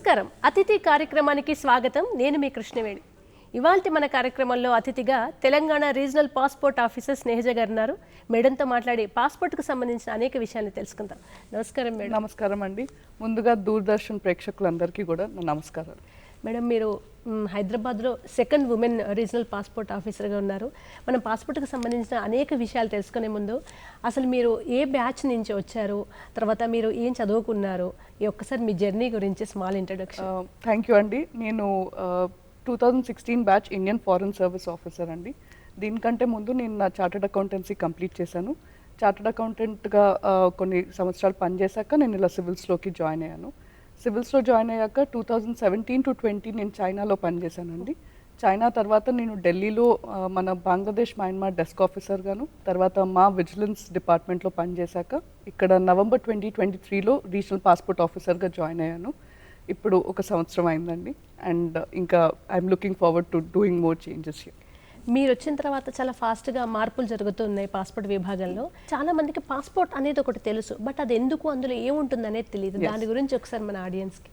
నమస్కారం. అతిథి కార్యక్రమానికి స్వాగతం. నేను మీ కృష్ణవేణి. ఇవాల్టి మన కార్యక్రమంలో అతిథిగా Telangana regional passport officer Snehaja గారు ఉన్నారు. మేడంతో మాట్లాడి పాస్పోర్ట్కు సంబంధించిన అనేక విషయాలు తెలుసుకుందాం. నమస్కారం మేడం. నమస్కారం అండి. ముందుగా దూరదర్శన్ ప్రేక్షకులందరికీ కూడా నా నమస్కారాలు. మేడం, మీరు హైదరాబాద్లో సెకండ్ ఉమెన్ రీజనల్ పాస్పోర్ట్ ఆఫీసర్గా ఉన్నారు. మనం పాస్పోర్ట్కి సంబంధించిన అనేక విషయాలు తెలుసుకునే ముందు అసలు మీరు ఏ బ్యాచ్ నుంచి వచ్చారు, తర్వాత మీరు ఏం చదువుకున్నారు, ఈ ఒక్కసారి మీ జర్నీ గురించి స్మాల్ ఇంట్రడక్షన్. థ్యాంక్ యూ అండి. నేను 2016 batch Indian foreign service officer అండి. దీనికంటే ముందు నేను నా చార్టర్డ్ అకౌంటెన్సీ కంప్లీట్ చేశాను. చార్టర్డ్ అకౌంటెంట్గా కొన్ని సంవత్సరాలు పనిచేశాక నేను ఇలా సివిల్స్లోకి జాయిన్ అయ్యాను. సివిల్స్లో జాయిన్ అయ్యాక 2017 to 20 నేను చైనాలో పనిచేశానండి. చైనా తర్వాత నేను ఢిల్లీలో మన బంగ్లాదేశ్ మయన్మార్ డెస్క్ ఆఫీసర్గాను, తర్వాత మా విజిలెన్స్ డిపార్ట్మెంట్లో పనిచేశాక ఇక్కడ నవంబర్ 2023లో రీజనల్ పాస్పోర్ట్ ఆఫీసర్గా జాయిన్ అయ్యాను. ఇప్పుడు ఒక సంవత్సరం అయిందండి. అండ్ ఇంకా I'm looking forward to doing more changes here. మీరు వచ్చిన తర్వాత చాలా ఫాస్ట్గా మార్పులు జరుగుతున్నాయి పాస్పోర్ట్ విభాగంలో. చాలా మందికి పాస్పోర్ట్ అనేది ఒకటి తెలుసు, బట్ అది ఎందుకు, అందులో ఏముంటుంది అనేది తెలియదు. దాని గురించి ఒకసారి మన ఆడియన్స్కి.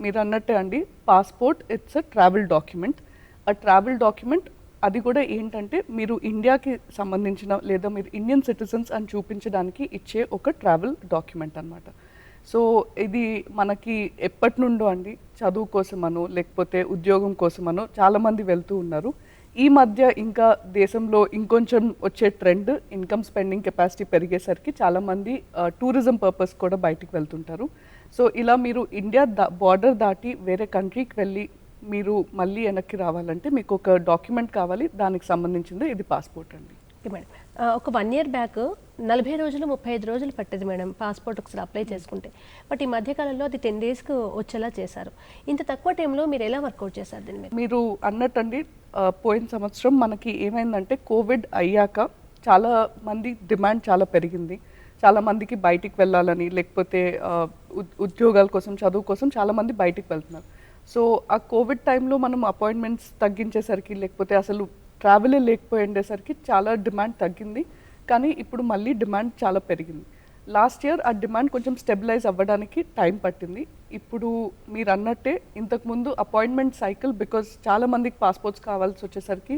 మీరు అన్నట్టే అండి, passport it's a travel document. ఆ ట్రావెల్ డాక్యుమెంట్ అది కూడా ఏంటంటే మీరు ఇండియాకి సంబంధించిన లేదా మీరు ఇండియన్ సిటిజన్స్ అని చూపించడానికి ఇచ్చే ఒక ట్రావెల్ డాక్యుమెంట్ అన్నమాట. సో ఇది మనకి ఎప్పటి నుండో అండి, చదువు కోసమనో లేకపోతే ఉద్యోగం కోసమనో చాలామంది వెళ్తూ ఉన్నారు. ఈ మధ్య ఇంకా దేశంలో ఇంకొంచెం వచ్చే ట్రెండ్ ఇన్కమ్ స్పెండింగ్ కెపాసిటీ పెరిగేసరికి చాలామంది టూరిజం పర్పస్ కూడా బయటికి వెళ్తుంటారు. సో ఇలా మీరు ఇండియా బార్డర్ దాటి వేరే కంట్రీకి వెళ్ళి మీరు మళ్ళీ వెనక్కి రావాలంటే మీకు ఒక డాక్యుమెంట్ కావాలి. దానికి సంబంధించింది ఇది పాస్పోర్ట్ అండి. మేడం, ఒక 1 year బ్యాక్ 40 రోజులు 35 రోజులు పట్టేది మేడం పాస్పోర్ట్ ఒకసారి అప్లై చేసుకుంటే. బట్ ఈ మధ్యకాలంలో అది 10 daysకు వచ్చేలా చేశారు. ఇంత తక్కువ టైంలో మీరు ఎలా వర్కౌట్ చేశారు దీని మీద? మీరు అన్నట్టండి, పోయిన సంవత్సరం మనకి ఏమైందంటే కోవిడ్ అయ్యాక చాలా మంది డిమాండ్ చాలా పెరిగింది. చాలామందికి బయటికి వెళ్ళాలని లేకపోతే ఉద్యోగాల కోసం చదువు కోసం చాలామంది బయటికి వెళ్తున్నారు. సో ఆ కోవిడ్ టైంలో మనం అపాయింట్మెంట్స్ తగ్గించేసరికి లేకపోతే అసలు ట్రావెలే లేకపోయేసరికి చాలా డిమాండ్ తగ్గింది. కానీ ఇప్పుడు మళ్ళీ డిమాండ్ చాలా పెరిగింది. లాస్ట్ ఇయర్ ఆ డిమాండ్ కొంచెం స్టెబిలైజ్ అవ్వడానికి టైం పట్టింది. ఇప్పుడు మీరు అన్నట్టే ఇంతకుముందు అపాయింట్మెంట్ సైకిల్ బికాజ్ చాలామందికి పాస్పోర్ట్స్ కావాల్సి వచ్చేసరికి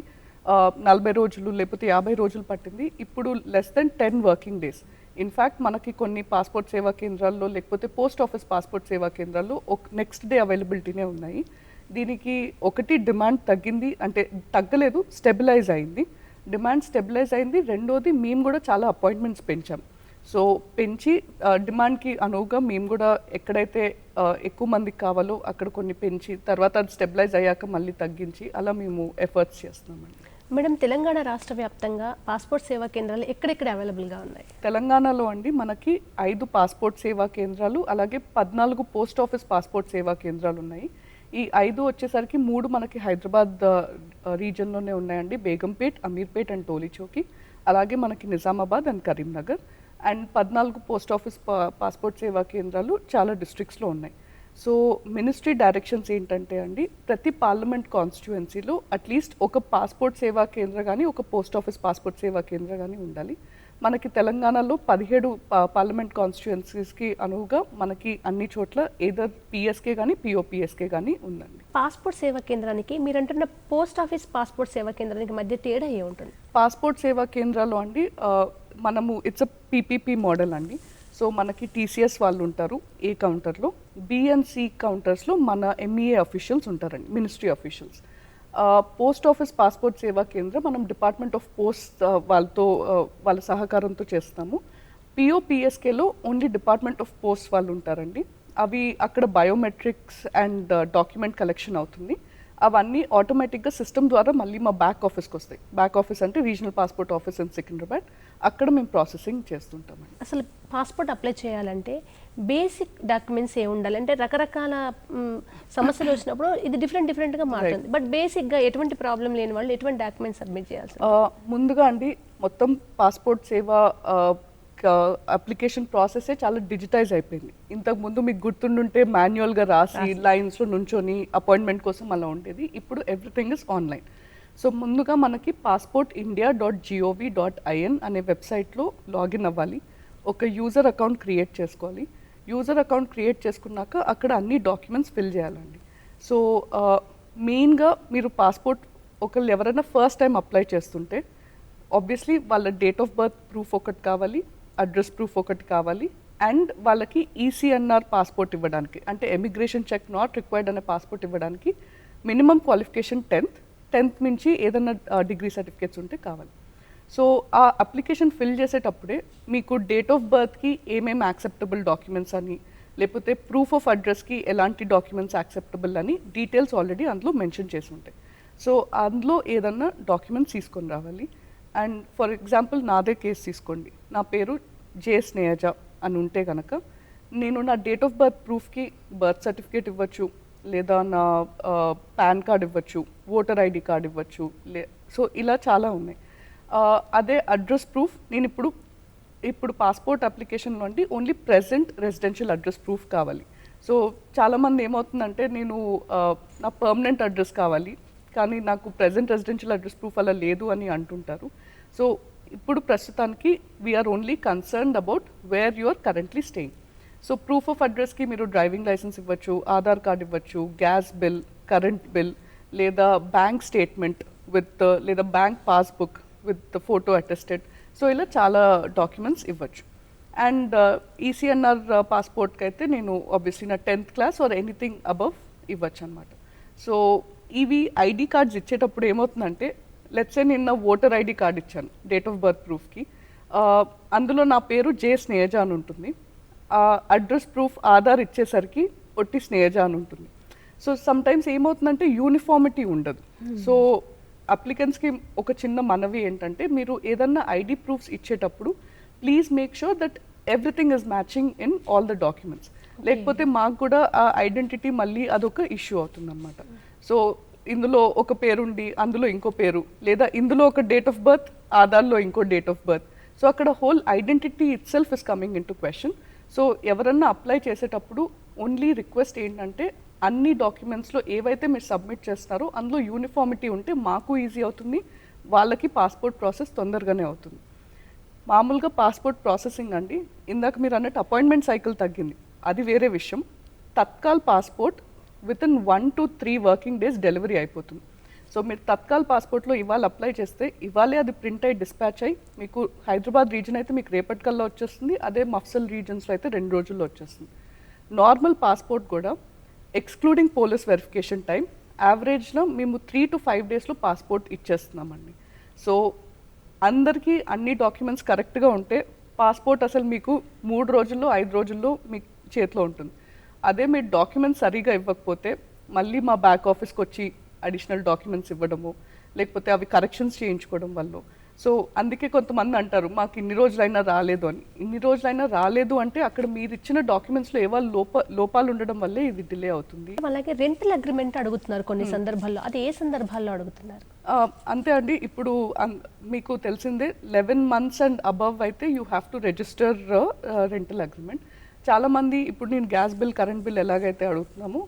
40 రోజులు లేకపోతే 50 రోజులు పట్టింది. ఇప్పుడు less than 10 working days. In fact మనకి కొన్ని పాస్పోర్ట్ సేవా కేంద్రాల్లో లేకపోతే పోస్ట్ ఆఫీస్ పాస్పోర్ట్ సేవా కేంద్రాల్లో నెక్స్ట్ డే అవైలబిలిటీనే ఉన్నాయి. దీనికి ఒకటి డిమాండ్ తగ్గింది, అంటే తగ్గలేదు, స్టెబిలైజ్ అయింది. డిమాండ్ స్టెబిలైజ్ అయింది. రెండోది మేము కూడా చాలా అపాయింట్మెంట్స్ పెంచాం. సో పెంచి డిమాండ్కి అనువుగా మేము కూడా ఎక్కడైతే ఎక్కువ మందికి కావాలో అక్కడ కొన్ని పెంచి తర్వాత అది స్టెబిలైజ్ అయ్యాక మళ్ళీ తగ్గించి అలా మేము ఎఫర్ట్స్ చేస్తున్నామండి. మేడం, తెలంగాణ రాష్ట్ర వ్యాప్తంగా పాస్పోర్ట్ సేవా కేంద్రాలు ఎక్కడెక్కడ అవైలబుల్గా ఉన్నాయి? తెలంగాణలో అండి మనకి 5 పాస్పోర్ట్ సేవా కేంద్రాలు అలాగే 14 పోస్ట్ ఆఫీస్ పాస్పోర్ట్ సేవా కేంద్రాలు ఉన్నాయి. ఈ 5 వచ్చేసరికి 3 మనకి హైదరాబాద్ రీజన్లోనే ఉన్నాయండి. బేగంపేట్, అమీర్పేట్ అండ్ టోలీచౌకి. అలాగే మనకి Nizamabad and Karimnagar. And 14 post office passport సేవా కేంద్రాలు చాలా డిస్ట్రిక్ట్స్లో ఉన్నాయి. సో మినిస్ట్రీ డైరెక్షన్స్ ఏంటంటే అండి, ప్రతి పార్లమెంట్ కాన్స్టిట్యుయెన్సీలో అట్లీస్ట్ ఒక పాస్పోర్ట్ సేవా కేంద్ర కానీ ఒక పోస్ట్ ఆఫీస్ పాస్పోర్ట్ సేవా కేంద్ర కానీ ఉండాలి. మనకి తెలంగాణలో 17 పార్లమెంట్ కాన్స్టిట్యుయెన్సీస్కి అనువుగా మనకి అన్ని చోట్ల ఏదర్ పిఎస్కే కానీ పిఓపిఎస్కే కానీ ఉందండి. పాస్పోర్ట్ సేవా కేంద్రానికి మీరంటున్న పోస్ట్ ఆఫీస్ పాస్పోర్ట్ సేవా కేంద్రానికి మధ్య తేడా ఏముంటుంది? పాస్పోర్ట్ సేవా కేంద్రాలు అండి మనము ఇట్స్ అ పీపీపీ మోడల్ అండి. సో మనకి టీసీఎస్ వాళ్ళు ఉంటారు ఏ కౌంటర్లో, బిఎన్సి కౌంటర్స్లో మన ఎంఈఏ అఫీషియల్స్ ఉంటారండి, ministry officials. Post office passport Seva కేంద్రం మనం డిపార్ట్మెంట్ ఆఫ్ పోస్ట్ వాళ్ళతో వాళ్ళ సహకారంతో చేస్తాము. పిఓపిఎస్కేలో ఓన్లీ డిపార్ట్మెంట్ ఆఫ్ పోస్ట్ వాళ్ళు ఉంటారండి. అవి అక్కడ బయోమెట్రిక్స్ అండ్ డాక్యుమెంట్ కలెక్షన్ అవుతుంది. అవన్నీ ఆటోమేటిక్గా సిస్టమ్ ద్వారా మళ్ళీ మా బ్యాక్ ఆఫీస్కి వస్తాయి. బ్యాక్ ఆఫీస్ అంటే regional passport office in Secunderabad. అక్కడ మేము ప్రాసెసింగ్ చేస్తుంటామండి. అసలు పాస్పోర్ట్ అప్లై చేయాలంటే బేసిక్ డాక్యుమెంట్స్ ఏ ఉండాలి? అంటే రకరకాల సమస్యలు వచ్చినప్పుడు ఇది డిఫరెంట్గా మారుతుంది. బట్ బేసిక్గా ఎటువంటి ప్రాబ్లం లేని వాళ్ళు ఎటువంటి డాక్యుమెంట్స్ సబ్మిట్ చేయాల్సి? ముందుగా అండి మొత్తం పాస్పోర్ట్ సేవా అప్లికేషన్ ప్రాసెసే చాలా డిజిటైజ్ అయిపోయింది. ఇంతకుముందు మీకు గుర్తుండుంటే మాన్యువల్గా రాసి లైన్స్లో నుంచొని అపాయింట్మెంట్ కోసం అలా ఉండేది. ఇప్పుడు ఎవ్రీథింగ్ ఇస్ ఆన్లైన్. సో ముందుగా మనకి passportindia.gov.in అనే వెబ్సైట్లో లాగిన్ అవ్వాలి. ఒక యూజర్ అకౌంట్ క్రియేట్ చేసుకోవాలి. యూజర్ అకౌంట్ క్రియేట్ చేసుకున్నాక అక్కడ అన్ని డాక్యుమెంట్స్ ఫిల్ చేయాలండి. సో మెయిన్గా మీరు పాస్పోర్ట్ ఒకళ్ళు ఎవరైనా ఫస్ట్ టైం అప్లై చేస్తుంటే ఆబ్వియస్లీ వాళ్ళ డేట్ ఆఫ్ బర్త్ ప్రూఫ్ ఒకటి కావాలి, అడ్రస్ ప్రూఫ్ ఒకటి కావాలి, అండ్ వాళ్ళకి ఈసీఎన్ఆర్ పాస్పోర్ట్ ఇవ్వడానికి, అంటే ఎమిగ్రేషన్ చెక్ నాట్ రిక్వైర్డ్ అనే పాస్పోర్ట్ ఇవ్వడానికి మినిమం క్వాలిఫికేషన్ 10th నుంచి ఏదైనా డిగ్రీ సర్టిఫికేట్స్ ఉంటే కావాలి. సో ఆ అప్లికేషన్ ఫిల్ చేసేటప్పుడే మీకు డేట్ ఆఫ్ బర్త్కి ఏమేమి యాక్సెప్టబుల్ డాక్యుమెంట్స్ అని, లేకపోతే ప్రూఫ్ ఆఫ్ అడ్రస్కి ఎలాంటి డాక్యుమెంట్స్ యాక్సెప్టబుల్ అని డీటెయిల్స్ ఆల్రెడీ అందులో మెన్షన్ చేసి ఉంటాయి. సో అందులో ఏదన్నా డాక్యుమెంట్స్ తీసుకొని రావాలి. అండ్ ఫర్ ఎగ్జాంపుల్ నాదే కేసు తీసుకోండి, నా పేరు జే స్నేహజ అని ఉంటే కనుక నేను నా డేట్ ఆఫ్ బర్త్ ప్రూఫ్కి బర్త్ సర్టిఫికేట్ ఇవ్వచ్చు, లేదా నా పాన్ కార్డ్ ఇవ్వచ్చు, ఓటర్ ఐడి కార్డ్ ఇవ్వచ్చు, సో ఇలా చాలా ఉన్నాయి. అదే అడ్రస్ ప్రూఫ్ నేను ఇప్పుడు పాస్పోర్ట్ అప్లికేషన్లో అండి only present residential address proof కావాలి. సో చాలామంది ఏమవుతుందంటే నేను నా పర్మనెంట్ అడ్రస్ కావాలి కానీ నాకు ప్రెజెంట్ రెసిడెన్షియల్ అడ్రస్ ప్రూఫ్ అలా లేదు అని అంటుంటారు. సో ఇప్పుడు ప్రస్తుతానికి we are only concerned about where you are currently staying. So proof of అడ్రస్కి మీరు డ్రైవింగ్ లైసెన్స్ ఇవ్వచ్చు, ఆధార్ కార్డ్ ఇవ్వచ్చు, గ్యాస్ బిల్, కరెంట్ బిల్, లేదా బ్యాంక్ స్టేట్మెంట్ లేదా bank passbook with photo attested. So ఇలా చాలా డాక్యుమెంట్స్ ఇవ్వచ్చు. అండ్ ఈసీఎన్ఆర్ పాస్పోర్ట్కి అయితే నేను ఆబ్వియస్లీ నా 10th class or anything above ఇవ్వచ్చు అనమాట. సో ఇవి ఐడి కార్డ్స్ ఇచ్చేటప్పుడు ఏమవుతుందంటే లెట్సే నేను నా ఓటర్ ఐడి కార్డ్ ఇచ్చాను డేట్ ఆఫ్ బర్త్ ప్రూఫ్కి, అందులో నా పేరు జే స్నేహజ అని ఉంటుంది. అడ్రస్ ప్రూఫ్ ఆధార్ ఇచ్చేసరికి ఒట్టి స్నేహజ అని ఉంటుంది. సో సమ్టైమ్స్ ఏమవుతుందంటే యూనిఫార్మిటీ ఉండదు. సో అప్లికెంట్స్కి ఒక చిన్న మనవి ఏంటంటే మీరు ఏదన్నా ఐడి ప్రూఫ్స్ ఇచ్చేటప్పుడు please make sure that everything is matching in all the documents. లేకపోతే మాకు కూడా ఆ ఐడెంటిటీ మళ్ళీ అదొక ఇష్యూ అవుతుంది అనమాట. సో ఇందులో ఒక పేరుండి అందులో ఇంకో పేరు, లేదా ఇందులో ఒక డేట్ ఆఫ్ బర్త్ ఆధార్లో ఇంకో డేట్ ఆఫ్ బర్త్, సో అక్కడ whole identity it self is coming in to question. So ఎవరన్నా అప్లై చేసేటప్పుడు ఓన్లీ రిక్వెస్ట్ ఏంటంటే అన్ని డాక్యుమెంట్స్లో ఏవైతే మీరు సబ్మిట్ చేస్తారో అందులో యూనిఫార్మిటీ ఉంటే మాకు ఈజీ అవుతుంది, వాళ్ళకి పాస్పోర్ట్ ప్రాసెస్ తొందరగానే అవుతుంది. మామూలుగా పాస్పోర్ట్ ప్రాసెసింగ్ అండి ఇందాక మీరు అన్నట్టు అపాయింట్మెంట్ సైకిల్ తగ్గింది, అది వేరే విషయం. Tatkal passport within 1 to 3 working days delivery అయిపోతుంది. సో మీరు తత్కాల్ పాస్పోర్ట్లో ఇవాళ అప్లై చేస్తే ఇవాళే అది ప్రింట్ అయ్యి డిస్పాచ్ అయ్యి మీకు హైదరాబాద్ రీజన్ అయితే మీకు రేపటికల్లా వచ్చేస్తుంది, అదే మఫ్సల్ రీజన్స్లో అయితే 2 రోజుల్లో వచ్చేస్తుంది. నార్మల్ పాస్పోర్ట్ కూడా ఎక్స్క్లూడింగ్ పోలీస్ వెరిఫికేషన్ టైం యావరేజ్లో మేము 3 to 5 డేస్లో పాస్పోర్ట్ ఇచ్చేస్తున్నామండి. సో అందరికీ అన్ని డాక్యుమెంట్స్ కరెక్ట్గా ఉంటే పాస్పోర్ట్ అసలు మీకు 3 రోజుల్లో 5 రోజుల్లో మీ చేతిలో ఉంటుంది. అదే మీరు డాక్యుమెంట్స్ సరిగా ఇవ్వకపోతే మళ్ళీ మా బ్యాక్ ఆఫీస్కి వచ్చి అడిషనల్ డాక్యుమెంట్స్ ఇవ్వడము, లేకపోతే అవి కరెక్షన్స్ చేయించుకోవడం వల్ల. సో అందుకే కొంతమంది అంటారు మాకు ఇన్ని రోజులైనా రాలేదు అని. ఇన్ని రోజులైనా రాలేదు అంటే అక్కడ మీరు ఇచ్చిన డాక్యుమెంట్స్లో ఏవో లోపాలు ఉండడం వల్లే ఇది డిలే అవుతుంది. అలాగే రెంటల్ అగ్రిమెంట్ అడుగుతున్నారు కొన్ని సందర్భాల్లో, అది ఏ సందర్భాల్లో అడుగుతున్నారు? అంతే అండి, ఇప్పుడు మీకు తెలిసిందే 11 months అండ్ అబవ్ అయితే you have to register rental agreement. చాలామంది ఇప్పుడు నేను గ్యాస్ బిల్, కరెంట్ బిల్ ఎలాగైతే అడుగుతున్నామో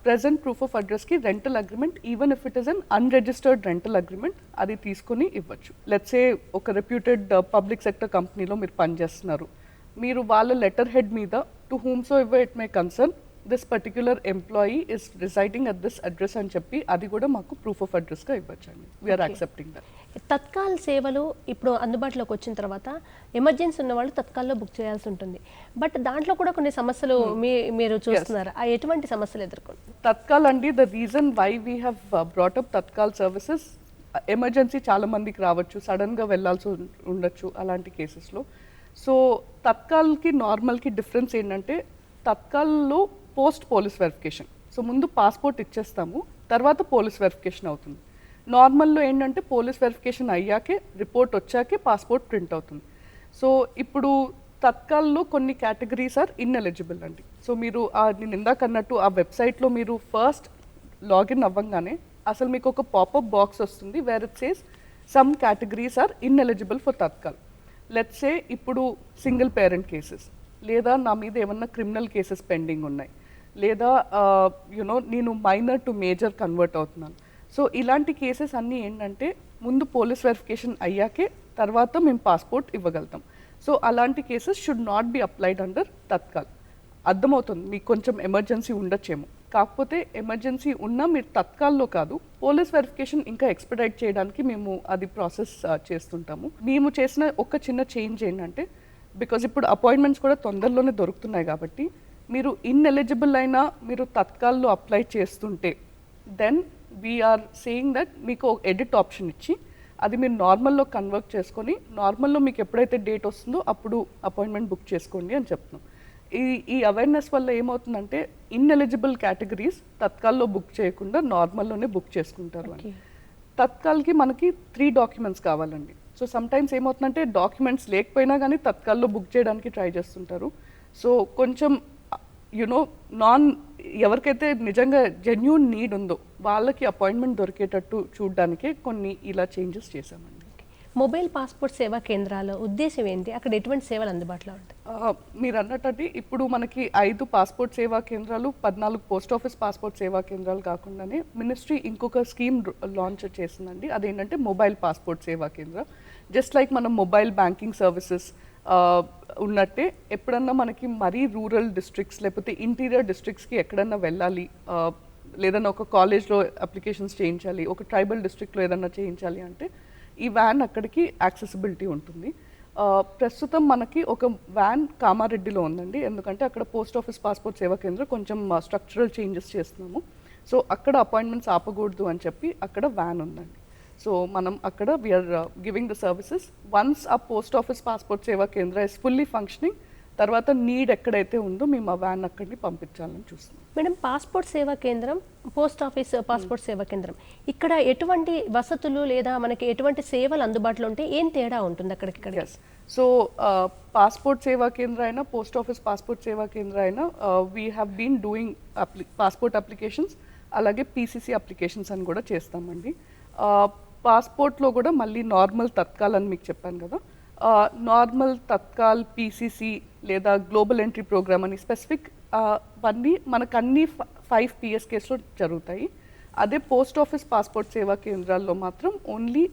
ప్రెజెంట్ ప్రూఫ్ ఆఫ్ అడ్రస్కి rental agreement, even if it is an unregistered rental agreement, అది తీసుకొని ఇవ్వచ్చు. లెట్సే ఒక రెప్యూటెడ్ పబ్లిక్ సెక్టర్ కంపెనీలో మీరు పనిచేస్తున్నారు, మీరు వాళ్ళ లెటర్ హెడ్ మీద to whom so ever it may concern this particular employee is residing at this address అని చెప్పి అది కూడా మాకు ప్రూఫ్ ఆఫ్ అడ్రస్గా ఇవ్వచ్చు అండి. We are accepting that. తత్కాల్ సేవలు ఇప్పుడు అందుబాటులోకి వచ్చిన తర్వాత ఎమర్జెన్సీ ఉన్న వాళ్ళు తత్కాల్లో బుక్ చేయాల్సి ఉంటుంది, బట్ దాంట్లో కూడా కొన్ని సమస్యలు మీరు చూస్తున్నారు, ఆ ఎటువంటి సమస్యలు ఎదుర్కొంటున్నారు? తత్కాల్ అండి, the reason why we have brought up Tatkal services, emergency చాలా మందికి రావచ్చు, సడన్గా వెళ్ళాల్సి ఉండొచ్చు అలాంటి కేసెస్లో. సో తత్కాల్కి నార్మల్కి డిఫరెన్స్ ఏంటంటే తత్కాల్లో పోస్ట్ పోలీస్ వెరిఫికేషన్. సో ముందు పాస్పోర్ట్ ఇచ్చేస్తాము, తర్వాత పోలీస్ వెరిఫికేషన్ అవుతుంది. నార్మల్లో ఏంటంటే పోలీస్ వెరిఫికేషన్ అయ్యాకే రిపోర్ట్ వచ్చాకే పాస్పోర్ట్ ప్రింట్ అవుతుంది. సో ఇప్పుడు తత్కాల్లో కొన్ని కేటగిరీస్ ఆర్ ఇన్ఎలిజిబుల్ అండి. సో మీరు నేను ఇందాక అన్నట్టు ఆ వెబ్సైట్లో మీరు ఫస్ట్ లాగిన్ అవ్వగానే అసలు మీకు ఒక పాపప్ బాక్స్ వస్తుంది where it says some categories are ineligible for Tatkal. Let's say ఇప్పుడు సింగిల్ పేరెంట్ కేసెస్, లేదా నా మీద ఏమన్నా క్రిమినల్ కేసెస్ పెండింగ్ ఉన్నాయి, లేదా నేను మైనర్ టు మేజర్ కన్వర్ట్ అవుతున్నాను. సో ఇలాంటి కేసెస్ అన్నీ ఏంటంటే ముందు పోలీస్ వెరిఫికేషన్ అయ్యాకే తర్వాత మేము పాస్పోర్ట్ ఇవ్వగలుగుతాం. సో అలాంటి cases should not be applied under Tatkal. అర్థమవుతుంది మీకు కొంచెం ఎమర్జెన్సీ ఉండొచ్చేమో. కాకపోతే ఎమర్జెన్సీ ఉన్నా మీరు తత్కాల్లో కాదు, పోలీస్ వెరిఫికేషన్ ఇంకా ఎక్స్పెడైట్ చేయడానికి మేము అది ప్రాసెస్ చేస్తుంటాము. మేము చేసిన ఒక చిన్న చేంజ్ ఏంటంటే, బికాజ్ ఇప్పుడు అపాయింట్మెంట్స్ కూడా తొందరలోనే దొరుకుతున్నాయి కాబట్టి, మీరు ఇన్ఎలిజిబుల్ అయినా మీరు తత్కాల్లో అప్లై చేస్తుంటే దెన్ వీఆర్ సేయింగ్ దట్ మీకు ఎడిట్ ఆప్షన్ ఇచ్చి అది మీరు నార్మల్లో కన్వర్ట్ చేసుకొని నార్మల్లో మీకు ఎప్పుడైతే డేట్ వస్తుందో అప్పుడు అపాయింట్మెంట్ బుక్ చేసుకోండి అని చెప్తున్నాం. ఈ అవేర్నెస్ వల్ల ఏమవుతుందంటే ఇన్ఎలిజిబుల్ కేటగిరీస్ తత్కాల్లో బుక్ చేయకుండా నార్మల్లోనే బుక్ చేసుకుంటారు అని. తత్కాల్కి మనకి 3 డాక్యుమెంట్స్ కావాలండి. సో సమ్టైమ్స్ ఏమవుతుందంటే డాక్యుమెంట్స్ లేకపోయినా కానీ తత్కాల్లో బుక్ చేయడానికి ట్రై చేస్తుంటారు. సో కొంచెం యునో ఎవరికైతే నిజంగా జెన్యూన్ నీడ్ ఉందో వాళ్ళకి అపాయింట్మెంట్ దొరికేటట్టు చూడడానికే కొన్ని ఇలా చేంజెస్ చేశామండి. మొబైల్ పాస్పోర్ట్ సేవా కేంద్రాల ఉద్దేశం ఏంటి? అక్కడ ఎటువంటి సేవలు అందుబాటులో ఉంటాయి? మీరు అన్నట్టు ఇప్పుడు మనకి 5 పాస్పోర్ట్ సేవా కేంద్రాలు, 14 పోస్ట్ ఆఫీస్ పాస్పోర్ట్ సేవా కేంద్రాలు కాకుండానే మినిస్ట్రీ ఇంకొక స్కీమ్ లాంచ్ చేసిందండి. అదేంటంటే మొబైల్ పాస్పోర్ట్ సేవా కేంద్ర. జస్ట్ లైక్ మనం మొబైల్ బ్యాంకింగ్ సర్వీసెస్ ఉన్నట్టే ఎప్పుడన్నా మనకి మరీ రూరల్ డిస్ట్రిక్ట్స్ లేకపోతే ఇంటీరియర్ డిస్ట్రిక్ట్స్కి ఎక్కడన్నా వెళ్ళాలి, లేదన్నా ఒక కాలేజ్లో అప్లికేషన్స్ చేయించాలి, ఒక ట్రైబల్ డిస్ట్రిక్ట్లో ఏదన్నా చేయించాలి అంటే ఈ వ్యాన్ అక్కడికి యాక్సెసిబిలిటీ ఉంటుంది. ప్రస్తుతం మనకి ఒక వ్యాన్ కామారెడ్డిలో ఉందండి, ఎందుకంటే అక్కడ post office passport Seva Kendram కొంచెం స్ట్రక్చరల్ చేంజెస్ చేస్తున్నాము. సో అక్కడ అపాయింట్మెంట్స్ ఆపకూడదు అని చెప్పి అక్కడ వ్యాన్ ఉందండి. సో మనం అక్కడ we are giving the services. Once ఆ post office passport Seva Kendra is fully functioning, తర్వాత నీడ్ ఎక్కడైతే ఉందో మేము ఆ వ్యాన్ అక్కడిని పంపించాలని చూస్తున్నాం. మేడం, పాస్పోర్ట్ సేవా కేంద్రం, పోస్ట్ ఆఫీస్ పాస్పోర్ట్ సేవా కేంద్రం, ఇక్కడ ఎటువంటి వసతులు లేదా మనకి ఎటువంటి సేవలు అందుబాటులో ఉంటే ఏం తేడా ఉంటుంది అక్కడికి? సో పాస్పోర్ట్ సేవా కేంద్ర అయినా post office passport Seva Kendra అయినా we have been doing passport applications, అలాగే పీసీసీ అప్లికేషన్స్ అని కూడా చేస్తామండి. పాస్పోర్ట్లో కూడా మళ్ళీ నార్మల్ తత్కాల్ అని మీకు చెప్పాను కదా, నార్మల్ తత్కాల్, పీసీసీ లేదా గ్లోబల్ ఎంట్రీ ప్రోగ్రామ్ అని స్పెసిఫిక్ అవన్నీ మనకు అన్ని 5 PSKస్లో జరుగుతాయి. అదే పోస్ట్ ఆఫీస్ పాస్పోర్ట్ సేవా కేంద్రాల్లో మాత్రం only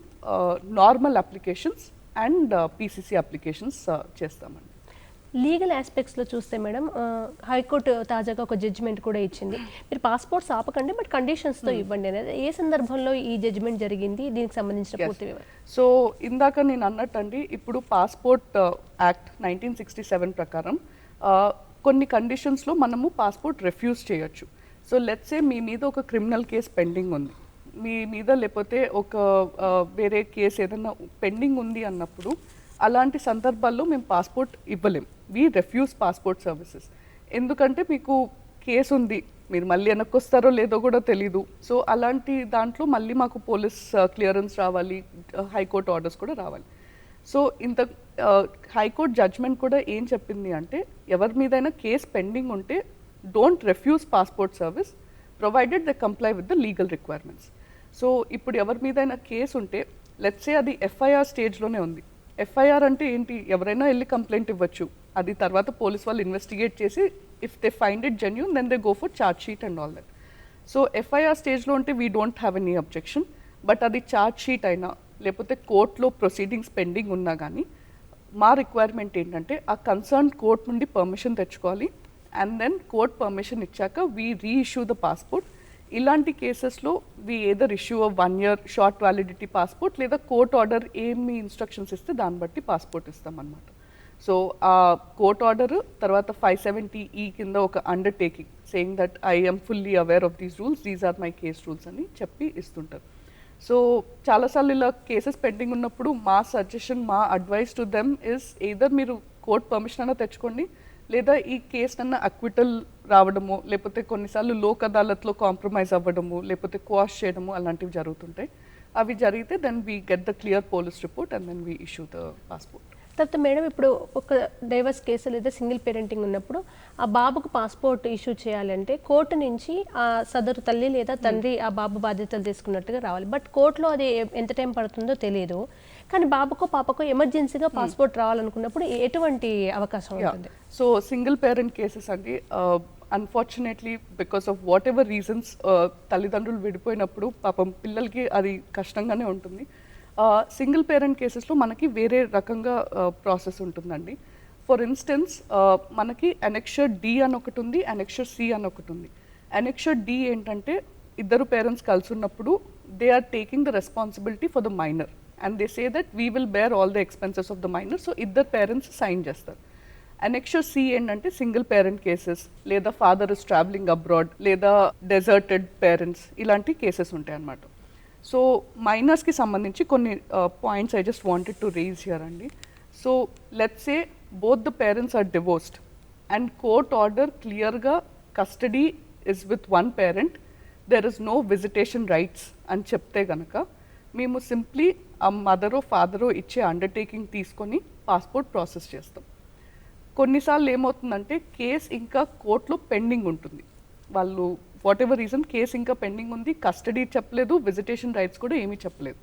normal applications and PCC applications చేస్తామండి. లీగల్ ఆస్పెక్ట్స్లో చూస్తే మేడం, హైకోర్టు తాజాగా ఒక జడ్జిమెంట్ కూడా ఇచ్చింది, మీరు పాస్పోర్ట్స్ ఆపకండి బట్ కండిషన్స్తో ఇవ్వండి అనేది. ఏ సందర్భంలో ఈ జడ్జిమెంట్ జరిగింది, దీనికి సంబంధించిన పూర్తి వివరం? సో ఇందాక నేను అన్నట్టండి, ఇప్పుడు పాస్పోర్ట్ యాక్ట్ 1967 ప్రకారం కొన్ని కండిషన్స్లో మనము పాస్పోర్ట్ రిఫ్యూజ్ చేయొచ్చు. సో లెట్స్ సే మీ మీద ఒక క్రిమినల్ కేసు పెండింగ్ ఉంది, మీ మీద లేకపోతే ఒక వేరే కేసు ఏదైనా పెండింగ్ ఉంది అన్నప్పుడు అలాంటి సందర్భాల్లో మేము పాస్పోర్ట్ ఇవ్వలేం. We refuse passport services. ఎందుకంటే మీకు కేసు ఉంది, మీరు మళ్ళీ వెనక్కి వస్తారో లేదో కూడా తెలీదు. సో అలాంటి దాంట్లో మళ్ళీ మాకు పోలీస్ క్లియరెన్స్ రావాలి, హైకోర్టు ఆర్డర్స్ కూడా రావాలి. సో ఇంత హైకోర్టు జడ్జ్మెంట్ కూడా ఏం చెప్పింది అంటే, ఎవరి మీదైనా కేసు పెండింగ్ ఉంటే don't refuse passport service provided they comply with the legal requirements. So ఇప్పుడు ఎవరి మీదైనా కేసు ఉంటే, లెట్స్ సే అది ఎఫ్ఐఆర్ స్టేజ్లోనే ఉంది. ఎఫ్ఐఆర్ అంటే ఏంటి, ఎవరైనా వెళ్ళి కంప్లైంట్ ఇవ్వచ్చు, అది తర్వాత పోలీస్ వాళ్ళు ఇన్వెస్టిగేట్ చేసి if they find it genuine then they go for charge sheet and all that. So FIR స్టేజ్లో ఉంటే we don't have any objection. But అది ఛార్జ్ షీట్ అయినా లేకపోతే కోర్టులో ప్రొసీడింగ్స్ పెండింగ్ ఉన్నా కానీ మా రిక్వైర్మెంట్ ఏంటంటే ఆ కన్సర్న్ కోర్ట్ నుండి పర్మిషన్ తెచ్చుకోవాలి, అండ్ దెన్ కోర్ట్ పర్మిషన్ ఇచ్చాక వీ రీఇష్యూ ద పాస్పోర్ట్. ఇలాంటి కేసెస్లో we either issue 1 year short validity passport, లేదా కోర్ట్ ఆర్డర్ ఏమి ఇన్స్ట్రక్షన్స్ ఇస్తే దాన్ని బట్టి పాస్పోర్ట్ ఇస్తామన్నమాట. సో ఆ కోర్ట్ ఆర్డర్ తర్వాత 570E కింద ఒక undertaking saying that I am fully aware of these rules, these are my case rules అని చెప్పి ఇస్తుంటారు. సో చాలాసార్లు ఇలా కేసెస్ పెండింగ్ ఉన్నప్పుడు మా సజెషన్, మా advice to them is either మీరు కోర్ట్ పర్మిషన్ అయినా తెచ్చుకోండి, లేదా ఈ కేసు అన్న అక్విటల్ రావడము, లేకపోతే కొన్నిసార్లు లోక్ అదాలత్లో కాంప్రమైజ్ అవ్వడము, లేకపోతే క్వాష్ చేయడము అలాంటివి జరుగుతుంటాయి. అవి జరిగితే then we get the clear police report and then we issue the passport. తర్వాత మేడం, ఇప్పుడు ఒక డైవర్స్ కేసు లేదా సింగిల్ పేరెంటింగ్ ఉన్నప్పుడు ఆ బాబుకు పాస్పోర్ట్ ఇష్యూ చేయాలంటే కోర్టు నుంచి ఆ సదరు తల్లి లేదా తండ్రి ఆ బాబు బాధ్యతలు తీసుకున్నట్టుగా రావాలి. బట్ కోర్టులో అది ఎంత టైం పడుతుందో తెలియదు, కానీ బాబుకో పాపకో ఎమర్జెన్సీగా పాస్పోర్ట్ రావాలనుకున్నప్పుడు ఎటువంటి అవకాశం ఉంటుంది? సో సింగిల్ పేరెంట్ కేసెస్ అండి, unfortunately because of what ever reasons తల్లిదండ్రులు విడిపోయినప్పుడు పాపం పిల్లలకి అది కష్టంగానే ఉంటుంది. సింగిల్ పేరెంట్ కేసెస్లో మనకి వేరే రకంగా ప్రాసెస్ ఉంటుందండి. ఫర్ ఇన్స్టెన్స్ మనకి అనెక్షర్ డి అని ఒకటి ఉంది, అనెక్షర్ సి అని ఒకటి ఉంది. అనెక్షర్ డి ఏంటంటే ఇద్దరు పేరెంట్స్ కలిసి ఉన్నప్పుడు they are taking the responsibility for the minor and they say that we will bear all the expenses of the minor. So ఇద్దరు పేరెంట్స్ సైన్ చేస్తారు. అనెక్షర్ సి ఏంటంటే సింగిల్ పేరెంట్ కేసెస్, లేదా father is travelling abroad, లేదా deserted parents, ఇలాంటి cases ఉంటాయి అన్నమాట. So మైనర్స్కి సంబంధించి కొన్ని points I just wanted to raise here అండి. So let's say both the parents are divorced and court order క్లియర్గా custody is with one parent, there is no visitation rights అని చెప్తే కనుక మేము సింప్లీ ఆ మదరో ఫాదరో ఇచ్చే అండర్టేకింగ్ తీసుకొని పాస్పోర్ట్ ప్రాసెస్ చేస్తాం. కొన్నిసార్లు ఏమవుతుందంటే కేసు ఇంకా కోర్టులో పెండింగ్ ఉంటుంది, వాళ్ళు వాట్ ఎవర్ రీజన్ కేసు ఇంకా పెండింగ్ ఉంది, కస్టడీ చెప్పలేదు, విజిటేషన్ రైట్స్ కూడా ఏమీ చెప్పలేదు,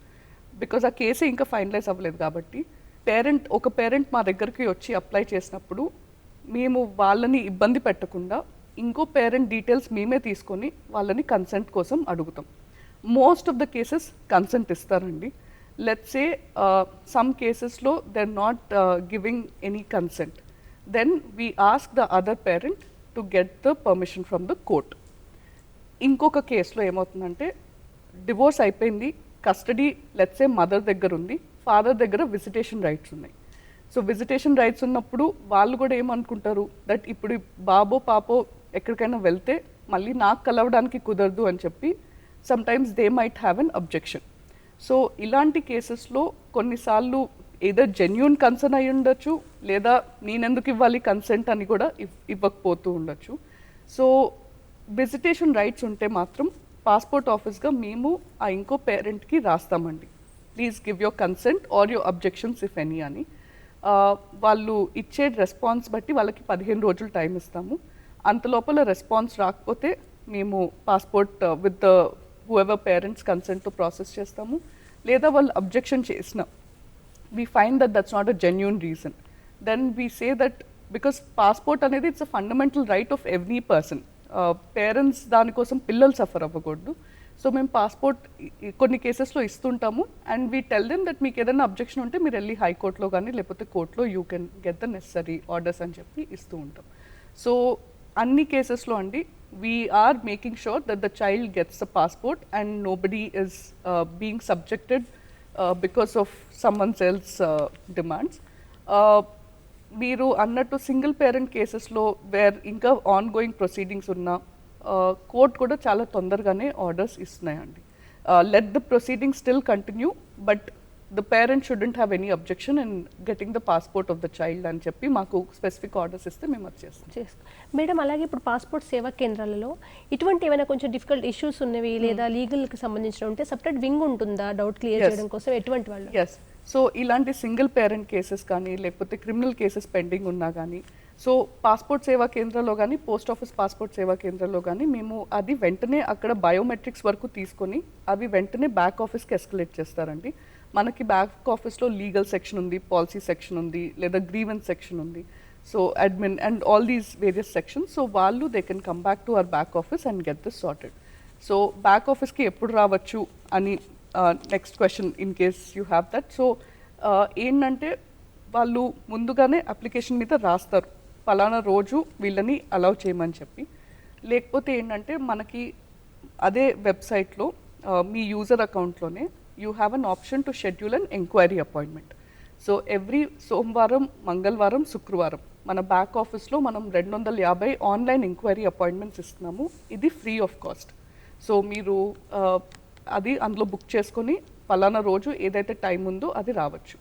బికాజ్ ఆ కేసే ఇంకా ఫైనలైజ్ అవ్వలేదు. కాబట్టి ఒక పేరెంట్ మా దగ్గరికి వచ్చి అప్లై చేసినప్పుడు మేము వాళ్ళని ఇబ్బంది పెట్టకుండా ఇంకో పేరెంట్ డీటెయిల్స్ మేమే తీసుకొని వాళ్ళని కన్సెంట్ కోసం అడుగుతాం. Most of the cases consent ఇస్తారండి. లెట్స్ సే సమ్ కేసెస్లో they are not giving any consent, then we ask the other parent to get the permission from the court. ఇంకొక కేసులో ఏమవుతుందంటే డివోర్స్ అయిపోయింది, కస్టడీ లెట్స్ సే మదర్ దగ్గర ఉంది, father దగ్గర visitation rights ఉన్నాయి. సో విజిటేషన్ రైట్స్ ఉన్నప్పుడు వాళ్ళు కూడా ఏమనుకుంటారు దట్ ఇప్పుడు బాబో పాపో ఎక్కడికైనా వెళ్తే మళ్ళీ నాకు కలవడానికి కుదరదు అని చెప్పి sometimes they might have an objection. So ఇలాంటి కేసెస్లో కొన్నిసార్లు ఏదో జెన్యూన్ కన్సర్న్ అయి ఉండొచ్చు, లేదా నేనెందుకు ఇవ్వాలి కన్సెంట్ అని కూడా ఇవ్వకపోతూ ఉండొచ్చు. సో విజిటేషన్ రైట్స్ ఉంటే మాత్రం పాస్పోర్ట్ ఆఫీస్గా మేము ఆ ఇంకో పేరెంట్కి రాస్తామండి, please give your consent or your objections if any అని. వాళ్ళు ఇచ్చే రెస్పాన్స్ బట్టి వాళ్ళకి 15 రోజులు టైం ఇస్తాము. అంత లోపల రెస్పాన్స్ రాకపోతే మేము passport with the whoever parents కన్సెంట్తో ప్రాసెస్ చేస్తాము. లేదా వాళ్ళు అబ్జెక్షన్ చేసిన we find that that's not a genuine reason, then we say that because passport అనేది it's a fundamental right of every person. Parents దానికోసం పిల్లలు సఫర్ అవ్వకూడదు. సో మేము పాస్పోర్ట్ కొన్ని కేసెస్లో ఇస్తుంటాము and we tell them that మీకు ఏదైనా అబ్జెక్షన్ ఉంటే మీరు వెళ్ళి హైకోర్టులో కానీ లేకపోతే కోర్టులో you can get the necessary orders అని చెప్పి ఇస్తూ ఉంటాం. సో అన్ని కేసెస్లో అండి we are making sure that the child gets the passport and nobody is being subjected because of someone's else demands. మీరు అన్నట్టు సింగిల్ పేరెంట్ కేసెస్లో వేర్ ఇంకా ఆన్ గోయింగ్ ప్రొసీడింగ్స్ ఉన్న కోర్ట్ కూడా చాలా తొందరగానే ఆర్డర్స్ ఇస్తున్నాయండి. Let the proceeding still continue but the parent shouldn't have any objection in getting the passport of the child అని చెప్పి మాకు స్పెసిఫిక్ ఆర్డర్స్ ఇస్తే మేము అది చేస్తాం. మేడం, అలాగే ఇప్పుడు పాస్పోర్ట్ సేవా కేంద్రాలలో ఇటువంటి ఏమైనా కొంచెం డిఫికల్ట్ ఇష్యూస్ ఉన్నవి లేదా లీగల్కి సంబంధించిన ఉంటే సపరేట్ వింగ్ ఉంటుందా డౌట్ క్లియర్ చేయడం కోసం? ఎటువంటి వాళ్ళు? ఎస్. సో ఇలాంటి సింగిల్ పేరెంట్ కేసెస్ కానీ లేకపోతే క్రిమినల్ కేసెస్ పెండింగ్ ఉన్నా కానీ సో పాస్పోర్ట్ సేవా కేంద్రంలో కానీ పోస్ట్ ఆఫీస్ పాస్పోర్ట్ సేవా కేంద్రంలో కానీ మేము అది వెంటనే అక్కడ బయోమెట్రిక్స్ వరకు తీసుకొని అవి వెంటనే బ్యాక్ ఆఫీస్కి ఎస్కలేట్ చేస్తారండి. మనకి బ్యాక్ ఆఫీస్లో లీగల్ సెక్షన్ ఉంది, పాలసీ సెక్షన్ ఉంది, లేదా గ్రీవెన్స్ సెక్షన్ ఉంది, so admin and all these various sections. So వాళ్ళు they can come back to our back office and get this sorted. So back ఆఫీస్కి ఎప్పుడు రావచ్చు అని next question in case you have that. So ఏంటంటే వాళ్ళు ముందుగానే application మీద రాస్తారు ఫలానా రోజు వీళ్ళని అలౌ చేయమని చెప్పి. లేకపోతే ఏంటంటే మనకి అదే వెబ్సైట్లో మీ యూజర్ అకౌంట్లోనే you have an option to schedule an enquiry appointment. So every సోమవారం, మంగళవారం, శుక్రవారం మన బ్యాక్ ఆఫీస్లో మనం 250 ఆన్లైన్ ఎంక్వైరీ అపాయింట్మెంట్స్ ఇస్తున్నాము. ఇది ఫ్రీ ఆఫ్ కాస్ట్. సో మీరు అది అందులో బుక్ చేసుకొని ఫలానా రోజు ఏదైతే టైం ఉందో అది రావచ్చు.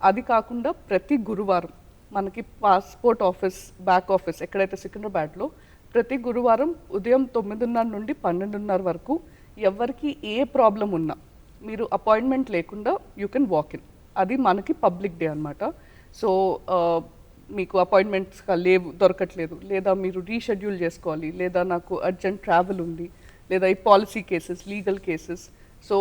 అది కాకుండా ప్రతి గురువారం మనకి పాస్పోర్ట్ ఆఫీస్ బ్యాక్ ఆఫీస్ ఎక్కడైతే సికింద్రాబాద్లో ప్రతి గురువారం ఉదయం 9:30 నుండి 12:30 వరకు ఎవరికి ఏ ప్రాబ్లం ఉన్నా మీరు అపాయింట్మెంట్ లేకుండా యూ కెన్ వాక్ ఇన్. అది మనకి పబ్లిక్ డే అనమాట. సో మీకు అపాయింట్మెంట్స్ దొరకట్లేదు, లేదా మీరు రీషెడ్యూల్ చేసుకోవాలి, లేదా నాకు అర్జెంట్ ట్రావెల్ ఉంది, లేదా ఈ policy cases, legal cases, so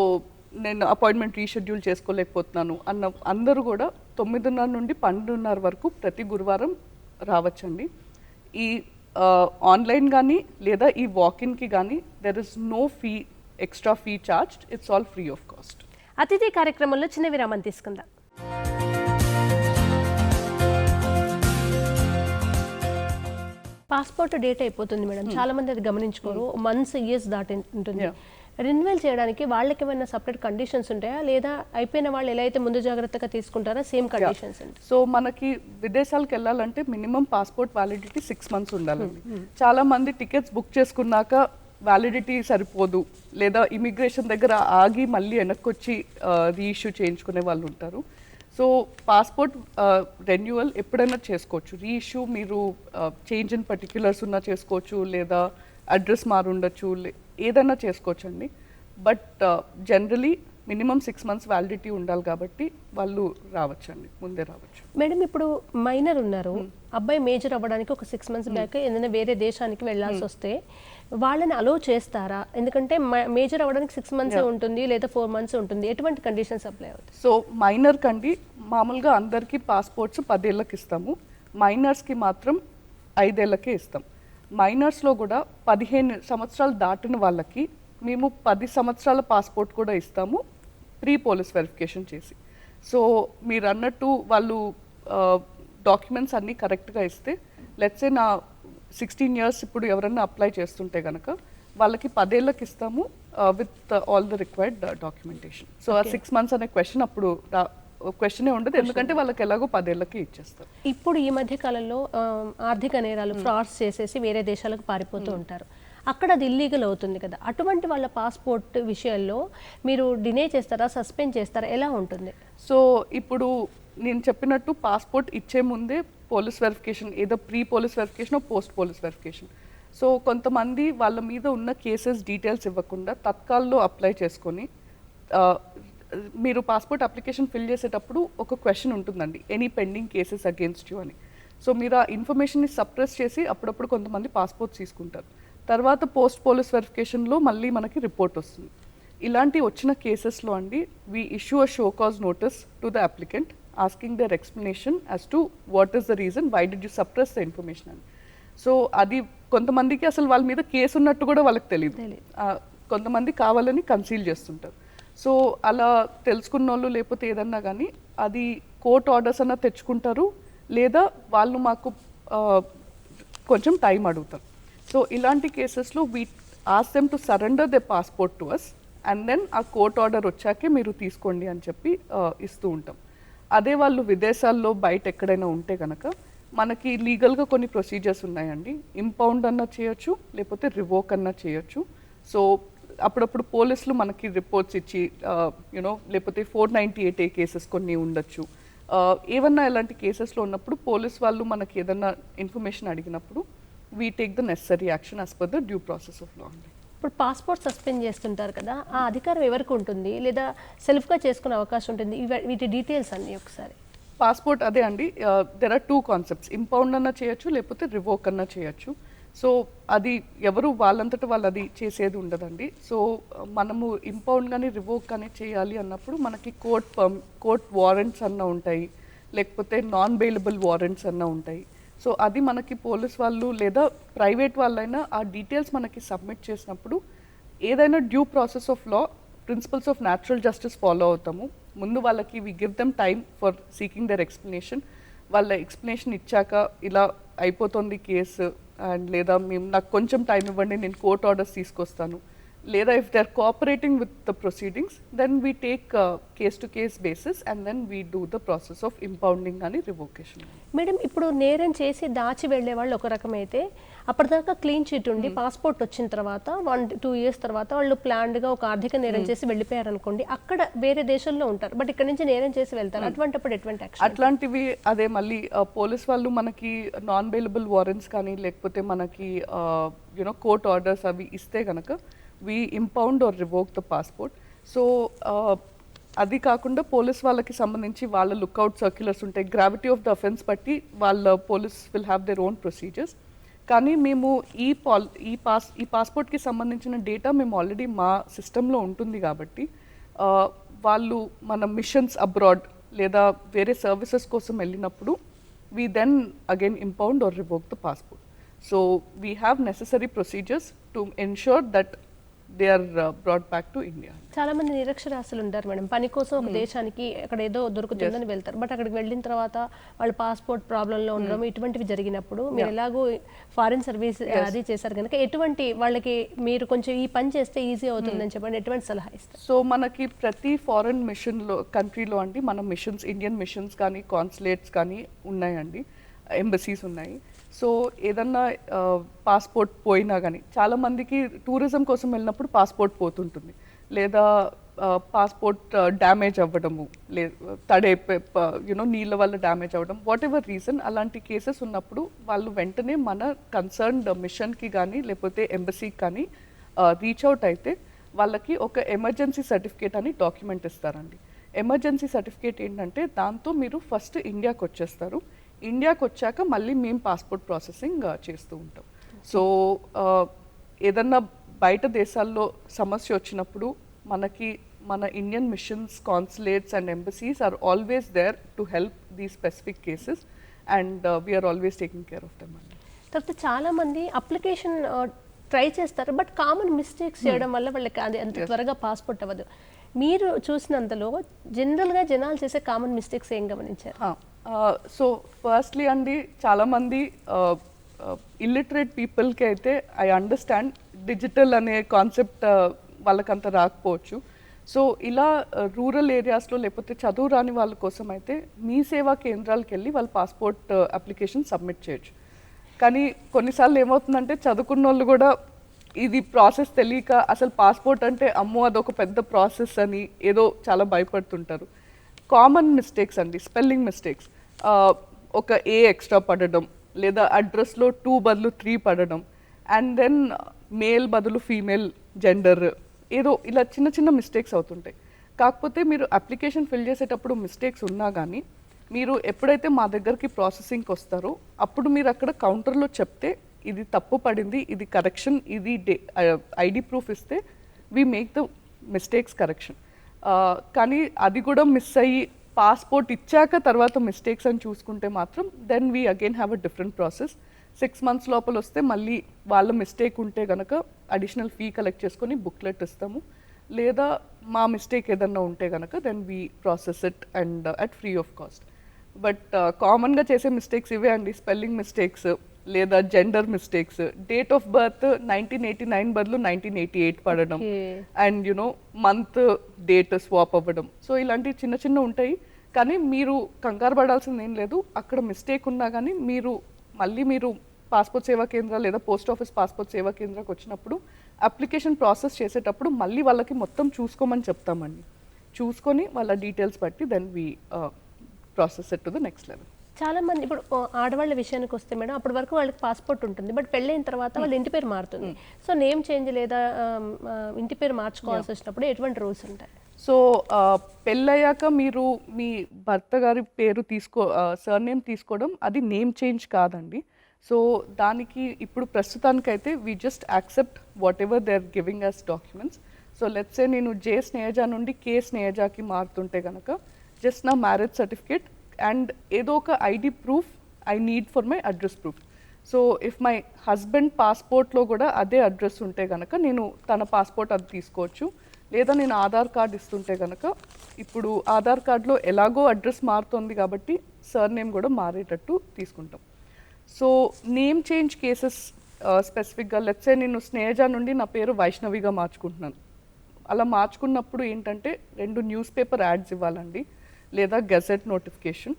నేను అపాయింట్మెంట్ రీషెడ్యూల్ చేసుకోలేకపోతున్నాను అన్న అందరూ కూడా 9:30 నుండి 12:30 వరకు ప్రతి గురువారం రావచ్చండి. ఈ ఆన్లైన్ కానీ లేదా ఈ వాకిన్కి కానీ there is no fee, extra fee charged. It's all free of cost. అతిథి కార్యక్రమంలో చిన్న విరామం తీసుకుందాం. పాస్పోర్ట్ డేట్ అయిపోతుంది మేడం, చాలా మంది అది గమనించుకోరు, మంత్స్ ఇయర్స్ దాటి ఉంటుంది. Yeah. రెన్యువల్ చేయడానికి వాళ్ళకి ఏమైనా సపరేట్ కండిషన్స్ ఉంటాయా, లేదా అయిపోయిన వాళ్ళు ఎలా అయితే ముందు జాగ్రత్తగా తీసుకుంటారో సేమ్ కండిషన్స్ ఉంటాయి? సో మనకి విదేశాలకు వెళ్ళాలంటే మినిమం పాస్పోర్ట్ వ్యాలిడిటీ 6 months ఉండాలండి. చాలా మంది టికెట్స్ బుక్ చేసుకున్నాక వ్యాలిడిటీ సరిపోదు, లేదా ఇమిగ్రేషన్ దగ్గర ఆగి మళ్ళీ వెనక్కి వచ్చి రీఇష్యూ చేయించుకునే వాళ్ళు ఉంటారు. సో పాస్పోర్ట్ రెన్యువల్ ఎప్పుడైనా చేసుకోవచ్చు. రీఇష్యూ మీరు చేంజ్ ఇన్ పర్టిక్యులర్స్ ఉన్నా చేసుకోవచ్చు, లేదా అడ్రస్ మారుండొచ్చు, ఏదైనా చేసుకోవచ్చు అండి. But generally minimum 6 months validity ఉండాలి కాబట్టి వాళ్ళు రావచ్చండి, ముందే రావచ్చు. మేడం ఇప్పుడు మైనర్ ఉన్నారు, అబ్బాయి మేజర్ అవ్వడానికి ఒక 6 months బ్యాక్ ఏదైనా వేరే దేశానికి వెళ్ళాల్సి వస్తే వాళ్ళని అలో చేస్తారా? ఎందుకంటే మేజర్ అవ్వడానికి 6 months ఉంటుంది, లేదా 4 months ఉంటుంది. ఎటువంటి కండిషన్స్ అప్లై అవుతాయి? సో మైనర్ కండి మామూలుగా అందరికీ పాస్పోర్ట్స్ 10 ఏళ్ళకి ఇస్తాము, మైనర్స్కి మాత్రం 5 ఏళ్ళకే ఇస్తాం. మైనర్స్లో కూడా 15 సంవత్సరాలు దాటిన వాళ్ళకి మేము 10 సంవత్సరాల పాస్పోర్ట్ కూడా ఇస్తాము, ప్రీ పోలీస్ వెరిఫికేషన్ చేసి. సో మీరు అన్నట్టు వాళ్ళు డాక్యుమెంట్స్ అన్నీ కరెక్ట్గా ఇస్తే, లెట్సే నా 16 years ఇప్పుడు ఎవరన్నా అప్లై చేస్తుంటే కనుక వాళ్ళకి 10 ఏళ్ళకి ఇస్తాము with all the required documentation. So ఆ 6 months అనే క్వశ్చన్ అప్పుడు క్వశ్చనే ఉండదు, ఎందుకంటే వాళ్ళకి ఎలాగో 10 ఏళ్ళకి ఇచ్చేస్తారు. ఇప్పుడు ఈ మధ్య కాలంలో ఆర్థిక నేరాలు, ఫ్రాడ్స్ చేసేసి వేరే దేశాలకు పారిపోతూ ఉంటారు. అక్కడ అది ఇల్లీగల్ అవుతుంది కదా, అటువంటి వాళ్ళ పాస్పోర్ట్ విషయాల్లో మీరు డినే చేస్తారా, సస్పెండ్ చేస్తారా, ఎలా ఉంటుంది? సో ఇప్పుడు నేను చెప్పినట్టు పాస్పోర్ట్ ఇచ్చే ముందే పోలీస్ వెరిఫికేషన్, ఏదో pre police verification, post police verification. So కొంతమంది వాళ్ళ మీద ఉన్న కేసెస్ డీటెయిల్స్ ఇవ్వకుండా తత్కాల్లో అప్లై చేసుకొని, మీరు పాస్పోర్ట్ అప్లికేషన్ ఫిల్ చేసేటప్పుడు ఒక క్వశ్చన్ ఉంటుందండి, any pending cases against you అని. సో మీరు ఆ ఇన్ఫర్మేషన్ని సప్రెస్ చేసి అప్పుడప్పుడు కొంతమంది పాస్పోర్ట్స్ తీసుకుంటారు. తర్వాత పోస్ట్ పోలీస్ వెరిఫికేషన్లో మళ్ళీ మనకి రిపోర్ట్ వస్తుంది. ఇలాంటి వచ్చిన కేసెస్లో అండి, we issue a show cause notice to the applicant asking their explanation as to what is the reason why did you suppress the information అని. సో అది కొంతమందికి అసలు వాళ్ళ మీద కేసు ఉన్నట్టు కూడా వాళ్ళకి తెలియదు, కొంతమంది కావాలని కన్సీల్ చేస్తుంటారు. సో అలా తెలుసుకున్న వాళ్ళు లేకపోతే ఏదన్నా కానీ అది కోర్ట్ ఆర్డర్స్ అన్నా తెచ్చుకుంటారు, లేదా వాళ్ళు మాకు కొంచెం టైం అడుగుతారు. సో ఇలాంటి కేసెస్లో we ask them to surrender the passport to us, and then ఆ కోర్ట్ ఆర్డర్ వచ్చాకే మీరు తీసుకోండి అని చెప్పి ఇస్తూ ఉంటాం. అదే వాళ్ళు విదేశాల్లో బయట ఎక్కడైనా ఉంటే కనుక మనకి లీగల్గా కొన్ని ప్రొసీజర్స్ ఉన్నాయండి. ఇంపౌండ్ అన్నా చేయొచ్చు, లేకపోతే రివోక్ అన్నా చేయొచ్చు. సో అప్పుడప్పుడు పోలీసులు మనకి రిపోర్ట్స్ ఇచ్చి యూనో, లేకపోతే 498A కేసెస్ కొన్ని ఉండొచ్చు. ఏమన్నా ఇలాంటి కేసెస్లో ఉన్నప్పుడు పోలీస్ వాళ్ళు మనకి ఏదన్నా ఇన్ఫర్మేషన్ అడిగినప్పుడు we take the necessary action as per the due process of లా అండి. ఇప్పుడు పాస్పోర్ట్ సస్పెండ్ చేస్తుంటారు కదా, ఆ అధికారం ఎవరికి ఉంటుంది, లేదా సెల్ఫ్గా చేసుకునే అవకాశం ఉంటుంది? వీటి డీటెయిల్స్ అన్నీ ఒకసారి. పాస్పోర్ట్ అదే అండి, దెర్ ఆర్ 2 కాన్సెప్ట్స్, ఇంపౌండ్ అన్నా చేయొచ్చు, లేకపోతే రివోక్ అన్నా చేయొచ్చు. సో అది ఎవరు వాళ్ళంతటా వాళ్ళు అది చేసేది ఉండదండి. సో మనము ఇంపౌండ్ కానీ రివోక్ కానీ చేయాలి అన్నప్పుడు మనకి కోర్ట్ వారెంట్స్ అన్నా ఉంటాయి, లేకపోతే నాన్ బెయిలబుల్ వారెంట్స్ అన్నా ఉంటాయి. సో అది మనకి పోలీస్ వాళ్ళు లేదా ప్రైవేట్ వాళ్ళైనా ఆ డీటెయిల్స్ మనకి సబ్మిట్ చేసినప్పుడు ఏదైనా due process of law, principles of natural justice follow అవుతాము. ముందు వాళ్ళకి we give them time for seeking their explanation. వాళ్ళ ఎక్స్ప్లెనేషన్ ఇచ్చాక ఇలా అయిపోతుంది కేసు, అండ్ లేదా మేము నాకు కొంచెం టైం ఇవ్వండి, నేను కోర్ట్ ఆర్డర్స్ తీసుకొస్తాను, లేదా if they are cooperating with the proceedings then we take case to case basis and then we do the process of impounding అని రివోకేషన్. మేడం ఇప్పుడు నేరం చేసి దాచి వెళ్ళే వాళ్ళు ఒక రకమైతే, అప్పటిదాకా క్లీన్ చిట్ ఉండి పాస్పోర్ట్ వచ్చిన తర్వాత 1-2 years తర్వాత వాళ్ళు ప్లాన్డ్గా ఒక ఆర్థిక నేరం చేసి వెళ్ళిపోయారు అనుకోండి, అక్కడ వేరే దేశంలో ఉంటారు, బట్ ఇక్కడ నుంచి నేరం చేసి వెళ్తారు, అటువంటిప్పుడు ఎటువంటి యాక్షన్? అట్లాంటివి అదే మళ్ళీ పోలీస్ వాళ్ళు మనకి నాన్ బెయిలబుల్ వారెంట్స్ కానీ లేకపోతే మనకి యూనో కోర్ట్ ఆర్డర్స్ అవి ఇస్తే కనుక we impound or revoke the passport. So అది కాకుండా పోలీస్ వాళ్ళకి సంబంధించి వాళ్ళ లుక్అవుట్ సర్క్యులర్స్ ఉంటాయి, గ్రావిటీ ఆఫ్ ద అఫెన్స్ బట్టి వాళ్ళ police will have their own procedures. కానీ మేము ఈ పాస్పోర్ట్కి సంబంధించిన డేటా మేము ఆల్రెడీ మా సిస్టంలో ఉంటుంది కాబట్టి వాళ్ళు మన మిషన్స్ అబ్రాడ్ లేదా వేరే సర్వీసెస్ కోసం వెళ్ళినప్పుడు we then again impound or revoke the passport. So we have necessary procedures to ensure that they are brought back to India. చాలా మంది నిరక్షరాస్యులు ఉంటారు మేడం, పని కోసం ఒక దేశానికి అక్కడ ఏదో దొరుకుతుందని వెళ్తారు, బట్ అక్కడికి వెళ్ళిన తర్వాత వాళ్ళ పాస్పోర్ట్ ప్రాబ్లంలో ఉండడం ఇటువంటివి జరిగినప్పుడు మీరు ఎలాగో ఫారిన్ సర్వీస్ అది చేశారు కనుక ఎటువంటి వాళ్ళకి మీరు కొంచెం ఈ పని చేస్తే ఈజీ అవుతుందని చెప్పండి, ఎటువంటి సలహా ఇస్తారు? సో మనకి ప్రతి ఫారెన్ మిషన్లో కంట్రీలో అండి మన మిషన్స్, ఇండియన్ మిషన్స్ కానీ కాన్సులేట్స్ కానీ ఉన్నాయండి, ఎంబసీస్ ఉన్నాయి. సో ఏదన్నా పాస్పోర్ట్ పోయినా కానీ చాలామందికి టూరిజం కోసం వెళ్ళినప్పుడు పాస్పోర్ట్ పోతుంటుంది, లేదా పాస్పోర్ట్ డ్యామేజ్ అవ్వడము, తడే నీళ్ళ వల్ల డ్యామేజ్ అవ్వడం, వాట్ ఎవర్ రీజన్ అలాంటి కేసెస్ ఉన్నప్పుడు వాళ్ళు వెంటనే మన కన్సర్న్డ్ మిషన్కి కానీ లేకపోతే ఎంబసీకి కానీ రీచ్ అవుట్ అయితే వాళ్ళకి ఒక ఎమర్జెన్సీ సర్టిఫికేట్ అని డాక్యుమెంట్ ఇస్తారండి. ఎమర్జెన్సీ సర్టిఫికేట్ ఏంటంటే దాంతో మీరు ఫస్ట్ ఇండియాకి వచ్చేస్తారు, ఇండియాకి వచ్చాక మళ్ళీ మేము పాస్పోర్ట్ ప్రాసెసింగ్ చేస్తూ ఉంటాం. సో ఏదన్నా బయట దేశాల్లో సమస్య వచ్చినప్పుడు మనకి మన Indian missions, consulates and embassies are always there to help the specific cases and we are always taking care of them అండి. తర్వాత చాలా మంది అప్లికేషన్ ట్రై చేస్తారు, బట్ కామన్ మిస్టేక్స్ చేయడం వల్ల వాళ్ళకి అది అంత త్వరగా పాస్పోర్ట్ అవ్వదు. మీరు చూసినంతలో జనరల్గా జనాలు చేసే కామన్ మిస్టేక్స్ ఏం గమనించారు? సో ఫస్ట్లీ అండి చాలామంది ఇల్లిటరేట్ పీపుల్కి అయితే ఐ అండర్స్టాండ్ డిజిటల్ అనే కాన్సెప్ట్ వాళ్ళకంత రాకపోవచ్చు. సో ఇలా రూరల్ ఏరియాస్లో లేకపోతే చదువు రాని వాళ్ళ కోసం అయితే మీ సేవా కేంద్రాలకు వెళ్ళి వాళ్ళ పాస్పోర్ట్ అప్లికేషన్ సబ్మిట్ చేయొచ్చు. కానీ కొన్నిసార్లు ఏమవుతుందంటే చదువుకున్న వాళ్ళు కూడా ఇది ప్రాసెస్ తెలియక అసలు పాస్పోర్ట్ అంటే అమ్మో అదొక పెద్ద ప్రాసెస్ అని ఏదో చాలా భయపడుతుంటారు. కామన్ మిస్టేక్స్ అండి, స్పెల్లింగ్ మిస్టేక్స్, ఒక ఏ ఎక్స్ట్రా పడడం, లేదా అడ్రస్లో 2 బదులు 3 పడడం, అండ్ దెన్ మేల్ బదులు ఫీమేల్ జెండర్, ఏదో ఇలా చిన్న చిన్న మిస్టేక్స్ అవుతుంటాయి. కాకపోతే మీరు అప్లికేషన్ ఫిల్ చేసేటప్పుడు మిస్టేక్స్ ఉన్నా కానీ మీరు ఎప్పుడైతే మా దగ్గరికి ప్రాసెసింగ్కి వస్తారో అప్పుడు మీరు అక్కడ కౌంటర్లో చెప్తే ఇది తప్పు పడింది, ఇది కరెక్షన్, ఇది ఐడి ప్రూఫ్ ఇస్తే we make the mistakes correction. కానీ అది కూడా మిస్ అయ్యి పాస్పోర్ట్ ఇచ్చాక తర్వాత మిస్టేక్స్ అని చూసుకుంటే మాత్రం then we again have a different process. 6 months లోపల వస్తే మళ్ళీ వాళ్ళ మిస్టేక్ ఉంటే కనుక అడిషనల్ ఫీ కలెక్ట్ చేసుకొని బుక్లెట్ ఇస్తాము, లేదా మా మిస్టేక్ ఏదన్నా ఉంటే కనుక then we process it and at free of cost. But కామన్గా చేసే మిస్టేక్స్ ఇవే అండి, స్పెల్లింగ్ మిస్టేక్స్ లేదా gender mistakes, date of birth 1989 బదులు 1988 పడడం, అండ్ మంత్ డేట్ స్వాప్ అవ్వడం. సో ఇలాంటివి చిన్న చిన్న ఉంటాయి, కానీ మీరు కంగారు పడాల్సింది ఏం లేదు. అక్కడ మిస్టేక్ ఉన్నా కానీ మీరు పాస్పోర్ట్ సేవా కేంద్ర లేదా పోస్ట్ ఆఫీస్ పాస్పోర్ట్ సేవా కేంద్రానికి వచ్చినప్పుడు అప్లికేషన్ ప్రాసెస్ చేసేటప్పుడు మళ్ళీ వాళ్ళకి మొత్తం చూసుకోమని చెప్తామండి. చూసుకొని వాళ్ళ డీటెయిల్స్ బట్టి then we process it to the next level. చాలా మంది ఇప్పుడు ఆడవాళ్ళ విషయానికి వస్తే మేడం, అప్పటి వరకు వాళ్ళకి పాస్పోర్ట్ ఉంటుంది, బట్ పెళ్ళైన తర్వాత వాళ్ళ ఇంటి పేరు మారుతుంది. సో నేమ్ చేంజ్ లేదా ఇంటి పేరు మార్చుకోవాల్సి వచ్చినప్పుడు ఎటువంటి రూల్స్ ఉంటాయి? సో పెళ్ళయ్యాక మీరు మీ భర్త గారి పేరు సర్నేమ్ తీసుకోవడం అది నేమ్ చేంజ్ కాదండి. సో దానికి ఇప్పుడు ప్రస్తుతానికైతే we just accept whatever they are giving us documents. So let's say నేను జే స్నేహజా నుండి కే స్నేహజాకి మారుతుంటే కనుక జస్ట్ నా మ్యారేజ్ సర్టిఫికేట్ అండ్ ఏదో ఒక ID proof I need for my address proof. So if my husband పాస్పోర్ట్లో కూడా అదే అడ్రస్ ఉంటే కనుక నేను తన పాస్పోర్ట్ అది తీసుకోవచ్చు, లేదా నేను ఆధార్ కార్డ్ ఇస్తుంటే కనుక ఇప్పుడు ఆధార్ కార్డులో ఎలాగో అడ్రస్ మారుతుంది కాబట్టి సర్నేమ్ కూడా మారేటట్టు తీసుకుంటాం. సో నేమ్ చేంజ్ కేసెస్ స్పెసిఫిక్గా లెట్సే నేను స్నేహజా నుండి నా పేరు వైష్ణవిగా మార్చుకుంటున్నాను. అలా మార్చుకున్నప్పుడు ఏంటంటే 2 న్యూస్ పేపర్ యాడ్స్ ఇవ్వాలండి, లేదా gazette notification,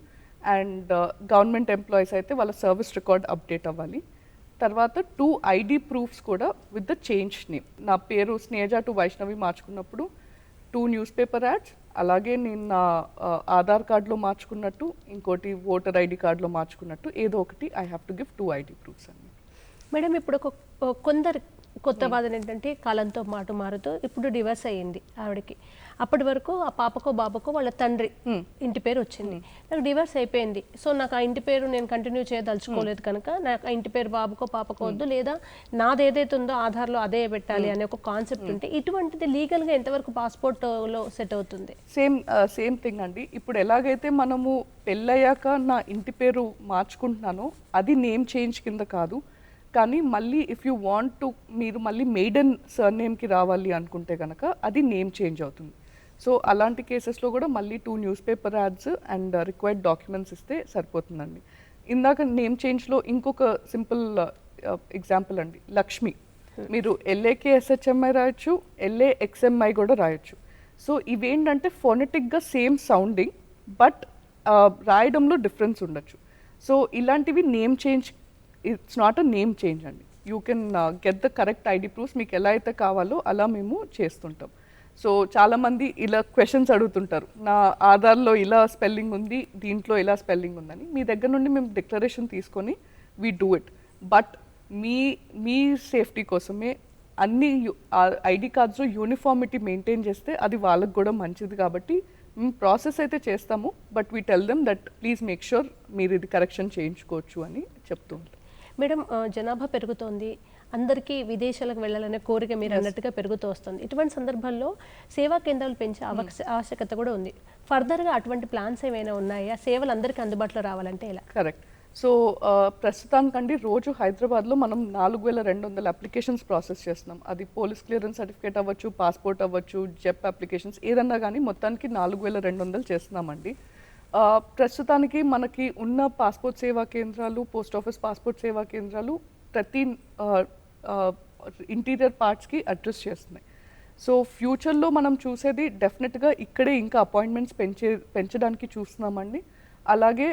and government employees అయితే వాళ్ళ సర్వీస్ రికార్డ్ అప్డేట్ అవ్వాలి. తర్వాత 2 ఐడి ప్రూఫ్స్ కూడా విత్ ద చేంజ్ నేమ్. నా పేరు స్నేహజా టు వైష్ణవి మార్చుకున్నప్పుడు 2 న్యూస్ పేపర్ యాడ్స్, అలాగే నేను నా ఆధార్ కార్డులో మార్చుకున్నట్టు, ఇంకోటి ఓటర్ ఐడి కార్డులో మార్చుకున్నట్టు ఏదో ఒకటి I have to give 2 ID proofs అండి. మేడం ఇప్పుడు కొందరు కొత్త వాదన ఏంటంటే కాలంతో మారుతూ ఇప్పుడు డివర్స్ అయ్యింది ఆవిడకి, అప్పటి వరకు ఆ పాపకో బాబుకో వాళ్ళ తండ్రి ఇంటి పేరు వచ్చింది, నాకు డివర్స్ అయిపోయింది, సో నాకు ఆ ఇంటి పేరు నేను కంటిన్యూ చేయదలుచుకోలేదు కనుక నాకు ఆ ఇంటి పేరు బాబుకో పాపకో వద్దు, లేదా నాది ఏదైతే ఉందో ఆధార్లో అదే పెట్టాలి అనే ఒక కాన్సెప్ట్ ఉంటే ఇటువంటిది లీగల్గా ఎంతవరకు పాస్పోర్ట్లో సెట్ అవుతుంది? సేమ్ థింగ్ అండి. ఇప్పుడు ఎలాగైతే మనము పెళ్ళయ్యాక నా ఇంటి పేరు మార్చుకుంటున్నానో అది నేమ్ చేంజ్ కింద కాదు. కానీ మళ్ళీ ఇఫ్ యూ వాంట్ టు మీరు మళ్ళీ మెయిడెన్ సర్నేమ్కి రావాలి అనుకుంటే కనుక అది నేమ్ చేంజ్ అవుతుంది. సో అలాంటి కేసెస్లో కూడా మళ్ళీ 2 news paper ads and required documents ఇస్తే సరిపోతుందండి. ఇందాక నేమ్ చేంజ్లో ఇంకొక సింపుల్ ఎగ్జాంపుల్ అండి, లక్ష్మి. మీరు ఎల్ఏకే ఎస్హెచ్ఎంఐ రాయొచ్చు, ఎల్ఏఎక్స్ఎంఐ కూడా రాయొచ్చు. సో ఇవేంటంటే ఫోనెటిక్గా సేమ్ సౌండింగ్ బట్ రాయడంలో డిఫరెన్స్ ఉండొచ్చు. సో ఇలాంటివి name change, its not a name change అండి. You can get the correct ID proofs, మీకు ఎలా అయితే కావాలో అలా మేము చేస్తుంటాం. సో చాలామంది ఇలా క్వశ్చన్స్ అడుగుతుంటారు, నా ఆధార్లో ఇలా స్పెల్లింగ్ ఉంది, దీంట్లో ఇలా స్పెల్లింగ్ ఉందని. మీ దగ్గర నుండి మేము డిక్లరేషన్ తీసుకొని we do it. But me safety కోసమే అన్ని ఐడి కార్డ్స్లో యూనిఫార్మిటీ మెయింటైన్ చేస్తే అది వాళ్ళకు కూడా మంచిది. కాబట్టి మేము ప్రాసెస్ అయితే చేస్తాము, but we tell them that please make sure మీరు ఇది కరెక్షన్ చేయించుకోవచ్చు అని చెప్తూ ఉంటాం. మేడం, జనాభా పెరుగుతోంది, అందరికీ విదేశాలకు వెళ్ళాలనే కోరిక మీరు అన్నట్టుగా పెరుగుతూ వస్తుంది. ఇటువంటి సందర్భాల్లో సేవా కేంద్రాలు పెంచే ఆవశ్యకత కూడా ఉంది. ఫర్దర్గా అటువంటి ప్లాన్స్ ఏమైనా ఉన్నాయా? సేవలు అందరికీ అందుబాటులో రావాలంటే ఎలా? కరెక్ట్. సో ప్రస్తుతానికండి రోజు హైదరాబాద్లో మనం 4200 అప్లికేషన్స్ ప్రాసెస్ చేస్తున్నాం. అది పోలీస్ క్లియరెన్స్ సర్టిఫికేట్ అవ్వచ్చు, పాస్పోర్ట్ అవ్వచ్చు, జెప్ అప్లికేషన్స్ ఏదన్నా కానీ మొత్తానికి 4200 చేస్తున్నామండి. ప్రస్తుతానికి మనకి ఉన్న పాస్పోర్ట్ సేవా కేంద్రాలు, పోస్ట్ ఆఫీస్ పాస్పోర్ట్ సేవా కేంద్రాలు ప్రతి ఇంటీరియర్ పార్ట్స్కి అడ్రస్ చేస్తున్నాయి. సో ఫ్యూచర్లో మనం చూసేది డెఫినెట్గా ఇక్కడే ఇంకా అపాయింట్మెంట్స్ పెంచడానికి చూస్తున్నామండి. అలాగే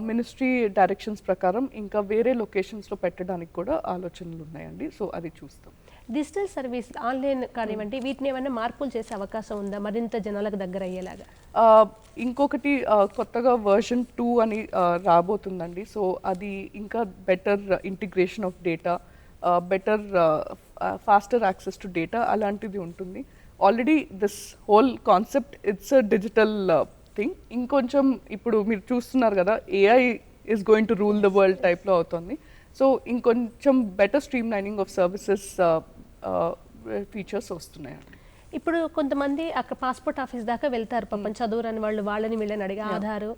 మినిస్ట్రీ డైరెక్షన్స్ ప్రకారం ఇంకా వేరే లొకేషన్స్లో పెట్టడానికి కూడా ఆలోచనలు ఉన్నాయండి. సో అది చూస్తాం. డిజిటల్ సర్వీస్, ఆన్లైన్ కానివ్వండి, వీటిని ఏమైనా మార్పులు చేసే అవకాశం ఉందా మరింత జనాలకు దగ్గర అయ్యేలాగా? ఇంకొకటి కొత్తగా వర్షన్ 2 అని రాబోతుందండి. సో అది ఇంకా better integration of data, better faster access to data అలాంటిది ఉంటుంది. Already this whole concept it's a digital thing. ఇంకొంచెం ఇప్పుడు మీరు చూస్తున్నారు కదా, AI is going to rule the world టైప్లో అవుతుంది. సో ఇంకొంచెం better streamlining of services features వస్తున్నాయండి. ఇప్పుడు కొంతమంది అక్కడ పాస్పోర్ట్ ఆఫీస్ దాకా వెళ్తారు, పాపం చదువురాని వాళ్ళు, వాళ్ళని వీళ్ళని అడిగి ఆధారు,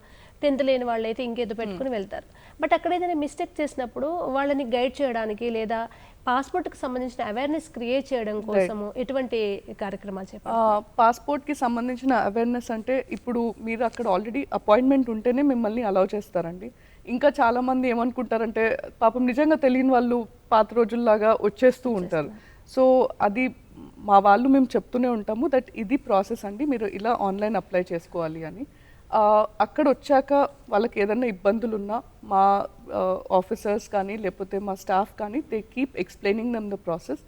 10th లేని వాళ్ళు అయితే ఇంకేదో పెట్టుకుని వెళ్తారు. బట్ అక్కడ ఏదైనా మిస్టేక్ చేసినప్పుడు వాళ్ళని గైడ్ చేయడానికి లేదా పాస్పోర్ట్కి సంబంధించిన అవేర్నెస్ క్రియేట్ చేయడం కోసము ఎటువంటి కార్యక్రమాలు చెప్పారు? పాస్పోర్ట్కి సంబంధించిన అవేర్నెస్ అంటే ఇప్పుడు మీరు అక్కడ ఆల్రెడీ అపాయింట్మెంట్ ఉంటేనే మిమ్మల్ని అలౌ చేస్తారండి. ఇంకా చాలామంది ఏమనుకుంటారంటే పాపం నిజంగా తెలియని వాళ్ళు పాత రోజుల్లాగా వచ్చేస్తూ ఉంటారు. సో అది మా వాళ్ళు మేము చెప్తూనే ఉంటాము దట్ ఇది ప్రాసెస్ అండి, మీరు ఇలా ఆన్లైన్ అప్లై చేసుకోవాలి అని. అక్కడ వచ్చాక వాళ్ళకి ఏదైనా ఇబ్బందులు ఉన్నా మా ఆఫీసర్స్ కానీ లేకపోతే మా స్టాఫ్ కానీ they keep explaining them the process.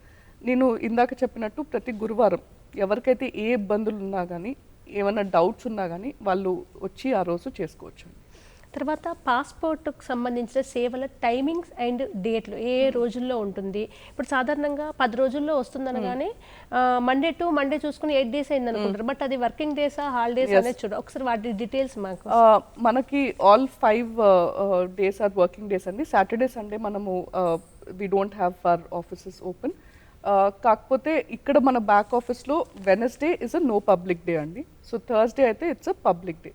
నేను ఇందాక చెప్పినట్టు ప్రతి గురువారం ఎవరికైతే ఏ ఇబ్బందులు ఉన్నా కానీ ఏమైనా డౌట్స్ ఉన్నా కానీ వాళ్ళు వచ్చి ఆ రోజు చేసుకోవచ్చు. తర్వాత పాస్పోర్ట్కు సంబంధించిన సేవల టైమింగ్స్ అండ్ డేట్లు ఏ రోజుల్లో ఉంటుంది? ఇప్పుడు సాధారణంగా 10 రోజుల్లో వస్తుందనగానే మండే టు మండే చూసుకుని 8 days అయింది అనుకుంటారు. బట్ అది వర్కింగ్ డేసా హాలిడేస్ అనేది చూడ ఒకసారి వాటి డీటెయిల్స్ మాకు. మనకి all 5 days are working days అండి. సాటర్డే సండే మనము we don't have our offices open. కాకపోతే ఇక్కడ మన బ్యాక్ ఆఫీస్లో Wednesday is a no public day అండి. సో థర్స్డే అయితే it's a public day.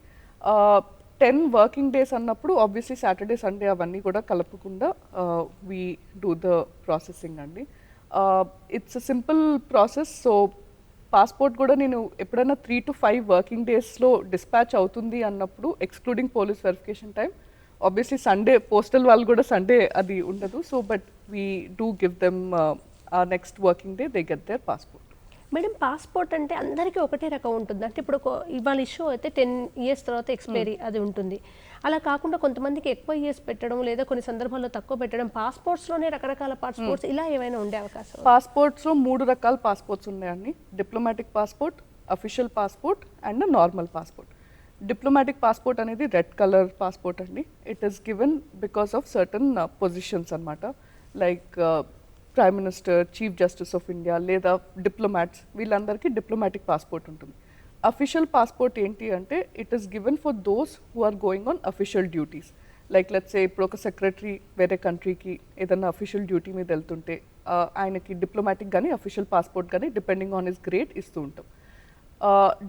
10 working days అన్నప్పుడు ఆబ్వియస్లీ సాటర్డే సండే అవన్నీ కూడా కలపకుండా వీ డూ ద ప్రాసెసింగ్ అండి. It's a simple process. So passport కూడా నేను ఎప్పుడైనా 3 to 5 వర్కింగ్ డేస్లో డిస్పాచ్ అవుతుంది అన్నప్పుడు excluding police verification time. Obviously Sunday postal వాళ్ళు కూడా సండే అది ఉండదు. So but we do give them next working day they get their passport. Madam, passport అంటే అందరికీ ఒకటే రకం ఉంటుంది. అంటే ఇప్పుడు ఇవాళ ఇష్యూ అయితే 10 years తర్వాత ఎక్స్పైరీ అది ఉంటుంది. అలా కాకుండా కొంతమందికి ఎక్కువ ఇయర్స్ పెట్టడం లేదా కొన్ని సందర్భాల్లో తక్కువ పెట్టడం, పాస్పోర్ట్స్లోనే రకరకాల పాస్పోర్ట్స్ ఇలా ఏమైనా ఉండే అవకాశం? పాస్పోర్ట్స్లో 3 రకాల పాస్పోర్ట్స్ ఉన్నాయండి. Diplomatic passport, official passport and normal passport. Diplomatic passport అనేది రెడ్ కలర్ పాస్పోర్ట్ అండి. It is given because of certain positions అనమాట. Like prime minister, chief justice of India లేదా డిప్లొమాట్స్, వీళ్ళందరికీ డిప్లొమాటిక్ పాస్పోర్ట్ ఉంటుంది. అఫీషియల్ పాస్పోర్ట్ ఏంటి అంటే it is given for those who are going on official duties. Like let's say ఇప్పుడు ఒక secretary వేరే కంట్రీకి ఏదైనా అఫీషియల్ డ్యూటీ మీద వెళ్తుంటే ఆయనకి డిప్లొమాటిక్ కానీ అఫీషియల్ పాస్పోర్ట్ కానీ డిపెండింగ్ ఆన్ హిస్ గ్రేడ్ ఇస్తూ ఉంటాం.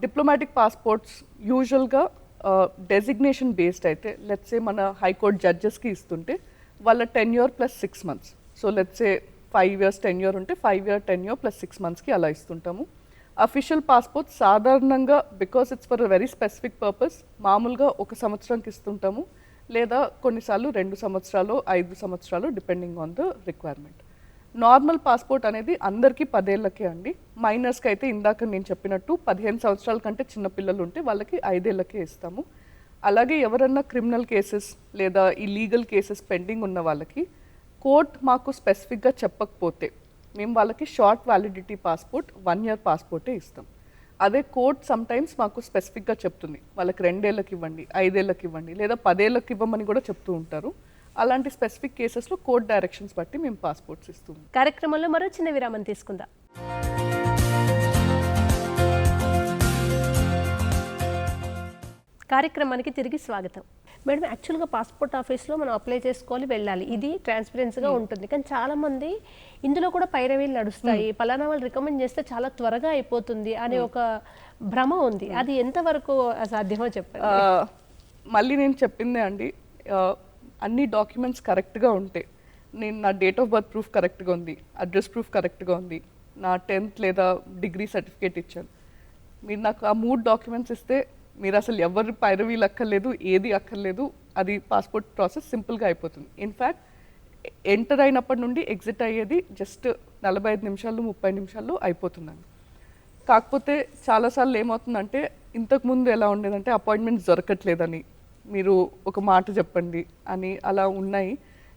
డిప్లొమాటిక్ పాస్పోర్ట్స్ యూజువల్గా డెసిగ్నేషన్ బేస్డ్ అయితే లెట్స్ సే మన హైకోర్టు జడ్జెస్కి ఇస్తుంటే వాళ్ళ 10 years + 6 months. So let's A 5 years tenure ఉంటే 5 year టెన్యూర్ ప్లస్ 6 monthsకి అలా ఇస్తుంటాము. అఫీషియల్ పాస్పోర్ట్ సాధారణంగా because it's for a very specific purpose మామూలుగా 1 సంవత్సరానికి ఇస్తుంటాము, లేదా కొన్నిసార్లు 2 సంవత్సరాలు 5 సంవత్సరాలు depending on the requirement. Normal passport అనేది అందరికీ 10 ఏళ్ళకే అండి. మైనర్స్కి అయితే ఇందాక నేను చెప్పినట్టు 15 సంవత్సరాల కంటే చిన్న పిల్లలు ఉంటే వాళ్ళకి 5 ఏళ్ళకే ఇస్తాము. అలాగే ఎవరన్నా క్రిమినల్ కేసెస్ లేదా ఈ లీగల్ కేసెస్ పెండింగ్ ఉన్న వాళ్ళకి కోర్ట్ మాకు స్పెసిఫిక్గా చెప్పకపోతే మేము వాళ్ళకి షార్ట్ వ్యాలిడిటీ పాస్పోర్ట్ 1 year పాస్పోర్టే ఇస్తాం. అదే కోర్ట్ సమ్ టైమ్స్ మాకు స్పెసిఫిక్గా చెప్తుంది వాళ్ళకి 2 ఏళ్ళకి ఇవ్వండి, 5 ఏళ్ళకి ఇవ్వండి, లేదా 10 ఏళ్ళకి ఇవ్వమని కూడా చెప్తూ ఉంటారు. అలాంటి స్పెసిఫిక్ కేసెస్లో కోర్ట్ డైరెక్షన్స్ బట్టి మేము పాస్పోర్ట్స్ ఇస్తాం. కార్యక్రమంలో మరో చిన్న విరామం తీసుకుందాం. కార్యక్రమానికి తిరిగి స్వాగతం. మేడం, యాక్చువల్గా పాస్పోర్ట్ ఆఫీస్లో మనం అప్లై చేసుకోవాలి, వెళ్ళాలి, ఇది ట్రాన్స్పరెన్సీగా ఉంటుంది. కానీ చాలామంది ఇందులో కూడా పైరవీలు నడుస్తాయి, పలానా వాళ్ళు రికమెండ్ చేస్తే చాలా త్వరగా అయిపోతుంది అనే ఒక భ్రమ ఉంది. అది ఎంతవరకు సాధ్యమో చెప్పండి. మళ్ళీ నేను చెప్పిందే అండి, అన్ని డాక్యుమెంట్స్ కరెక్ట్గా ఉంటే, నేను నా డేట్ ఆఫ్ బర్త్ ప్రూఫ్ కరెక్ట్గా ఉంది, అడ్రస్ ప్రూఫ్ కరెక్ట్గా ఉంది, నా 10th లేదా డిగ్రీ సర్టిఫికేట్ ఇచ్చాను, మీరు నాకు ఆ 3 డాక్యుమెంట్స్ ఇస్తే మీరు అసలు ఎవరు పైరవీలు అక్కర్లేదు, ఏది అక్కర్లేదు, అది పాస్పోర్ట్ ప్రాసెస్ సింపుల్గా అయిపోతుంది. ఇన్ఫ్యాక్ట్ ఎంటర్ అయినప్పటి నుండి ఎగ్జిట్ అయ్యేది జస్ట్ 45 నిమిషాలు 30 నిమిషాల్లో అయిపోతుందండి. కాకపోతే చాలాసార్లు ఏమవుతుందంటే, ఇంతకుముందు ఎలా ఉండేదంటే అపాయింట్మెంట్స్ దొరకట్లేదని మీరు ఒక మాట చెప్పండి అని అలా ఉన్నాయి.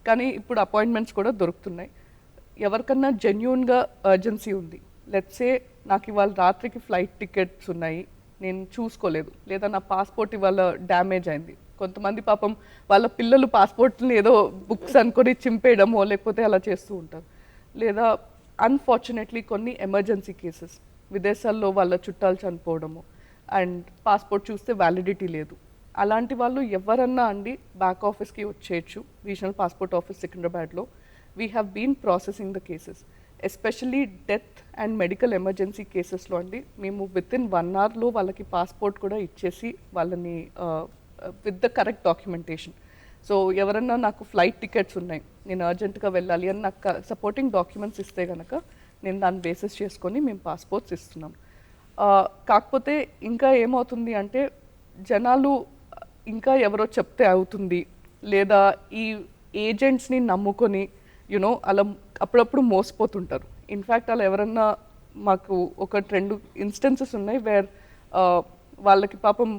కానీ ఇప్పుడు అపాయింట్మెంట్స్ కూడా దొరుకుతున్నాయి. ఎవరికన్నా జెన్యూన్గా అర్జెన్సీ ఉంది, లెట్సే నాకు ఇవాళ రాత్రికి ఫ్లైట్ టికెట్స్ ఉన్నాయి, నేను చూసుకోలేదు, లేదా నా పాస్పోర్ట్ ఇవాళ డ్యామేజ్ అయింది. కొంతమంది పాపం వాళ్ళ పిల్లలు పాస్పోర్ట్ని ఏదో బుక్స్ అనుకొని చింపేయడమో లేకపోతే అలా చేస్తూ ఉంటారు. లేదా అన్ఫార్చునేట్లీ కొన్ని ఎమర్జెన్సీ కేసెస్, విదేశాల్లో వాళ్ళ చుట్టాలు చనిపోవడము అండ్ పాస్పోర్ట్ చూస్తే వ్యాలిడిటీ లేదు. అలాంటి వాళ్ళు ఎవరన్నా అండి బ్యాక్ ఆఫీస్కి వచ్చేయచ్చు. రీజనల్ పాస్పోర్ట్ ఆఫీస్ సికింద్రాబాద్లో we have been processing the cases. Especially death and medical emergency కేసెస్లో అండి మేము వితిన్ 1 hourలో వాళ్ళకి పాస్పోర్ట్ కూడా ఇచ్చేసి వాళ్ళని with the correct documentation. So ఎవరన్నా నాకు ఫ్లైట్ టికెట్స్ ఉన్నాయి, నేను అర్జెంటుగా వెళ్ళాలి అని నాకు సపోర్టింగ్ డాక్యుమెంట్స్ ఇస్తే కనుక నేను దాన్ని బేసిస్ చేసుకొని మేము పాస్పోర్ట్స్ ఇస్తున్నాం. కాకపోతే ఇంకా ఏమవుతుంది అంటే, జనాలు ఇంకా ఎవరో చెప్తే అవుతుంది, లేదా ఈ ఏజెంట్స్ని నమ్ముకొని అలా అప్పుడప్పుడు మోసపోతుంటారు. ఇన్ఫ్యాక్ట్ అలా ఎవరన్నా మాకు 1-2 ఇన్స్టెన్సెస్ ఉన్నాయి వేర్ వాళ్ళకి పాపం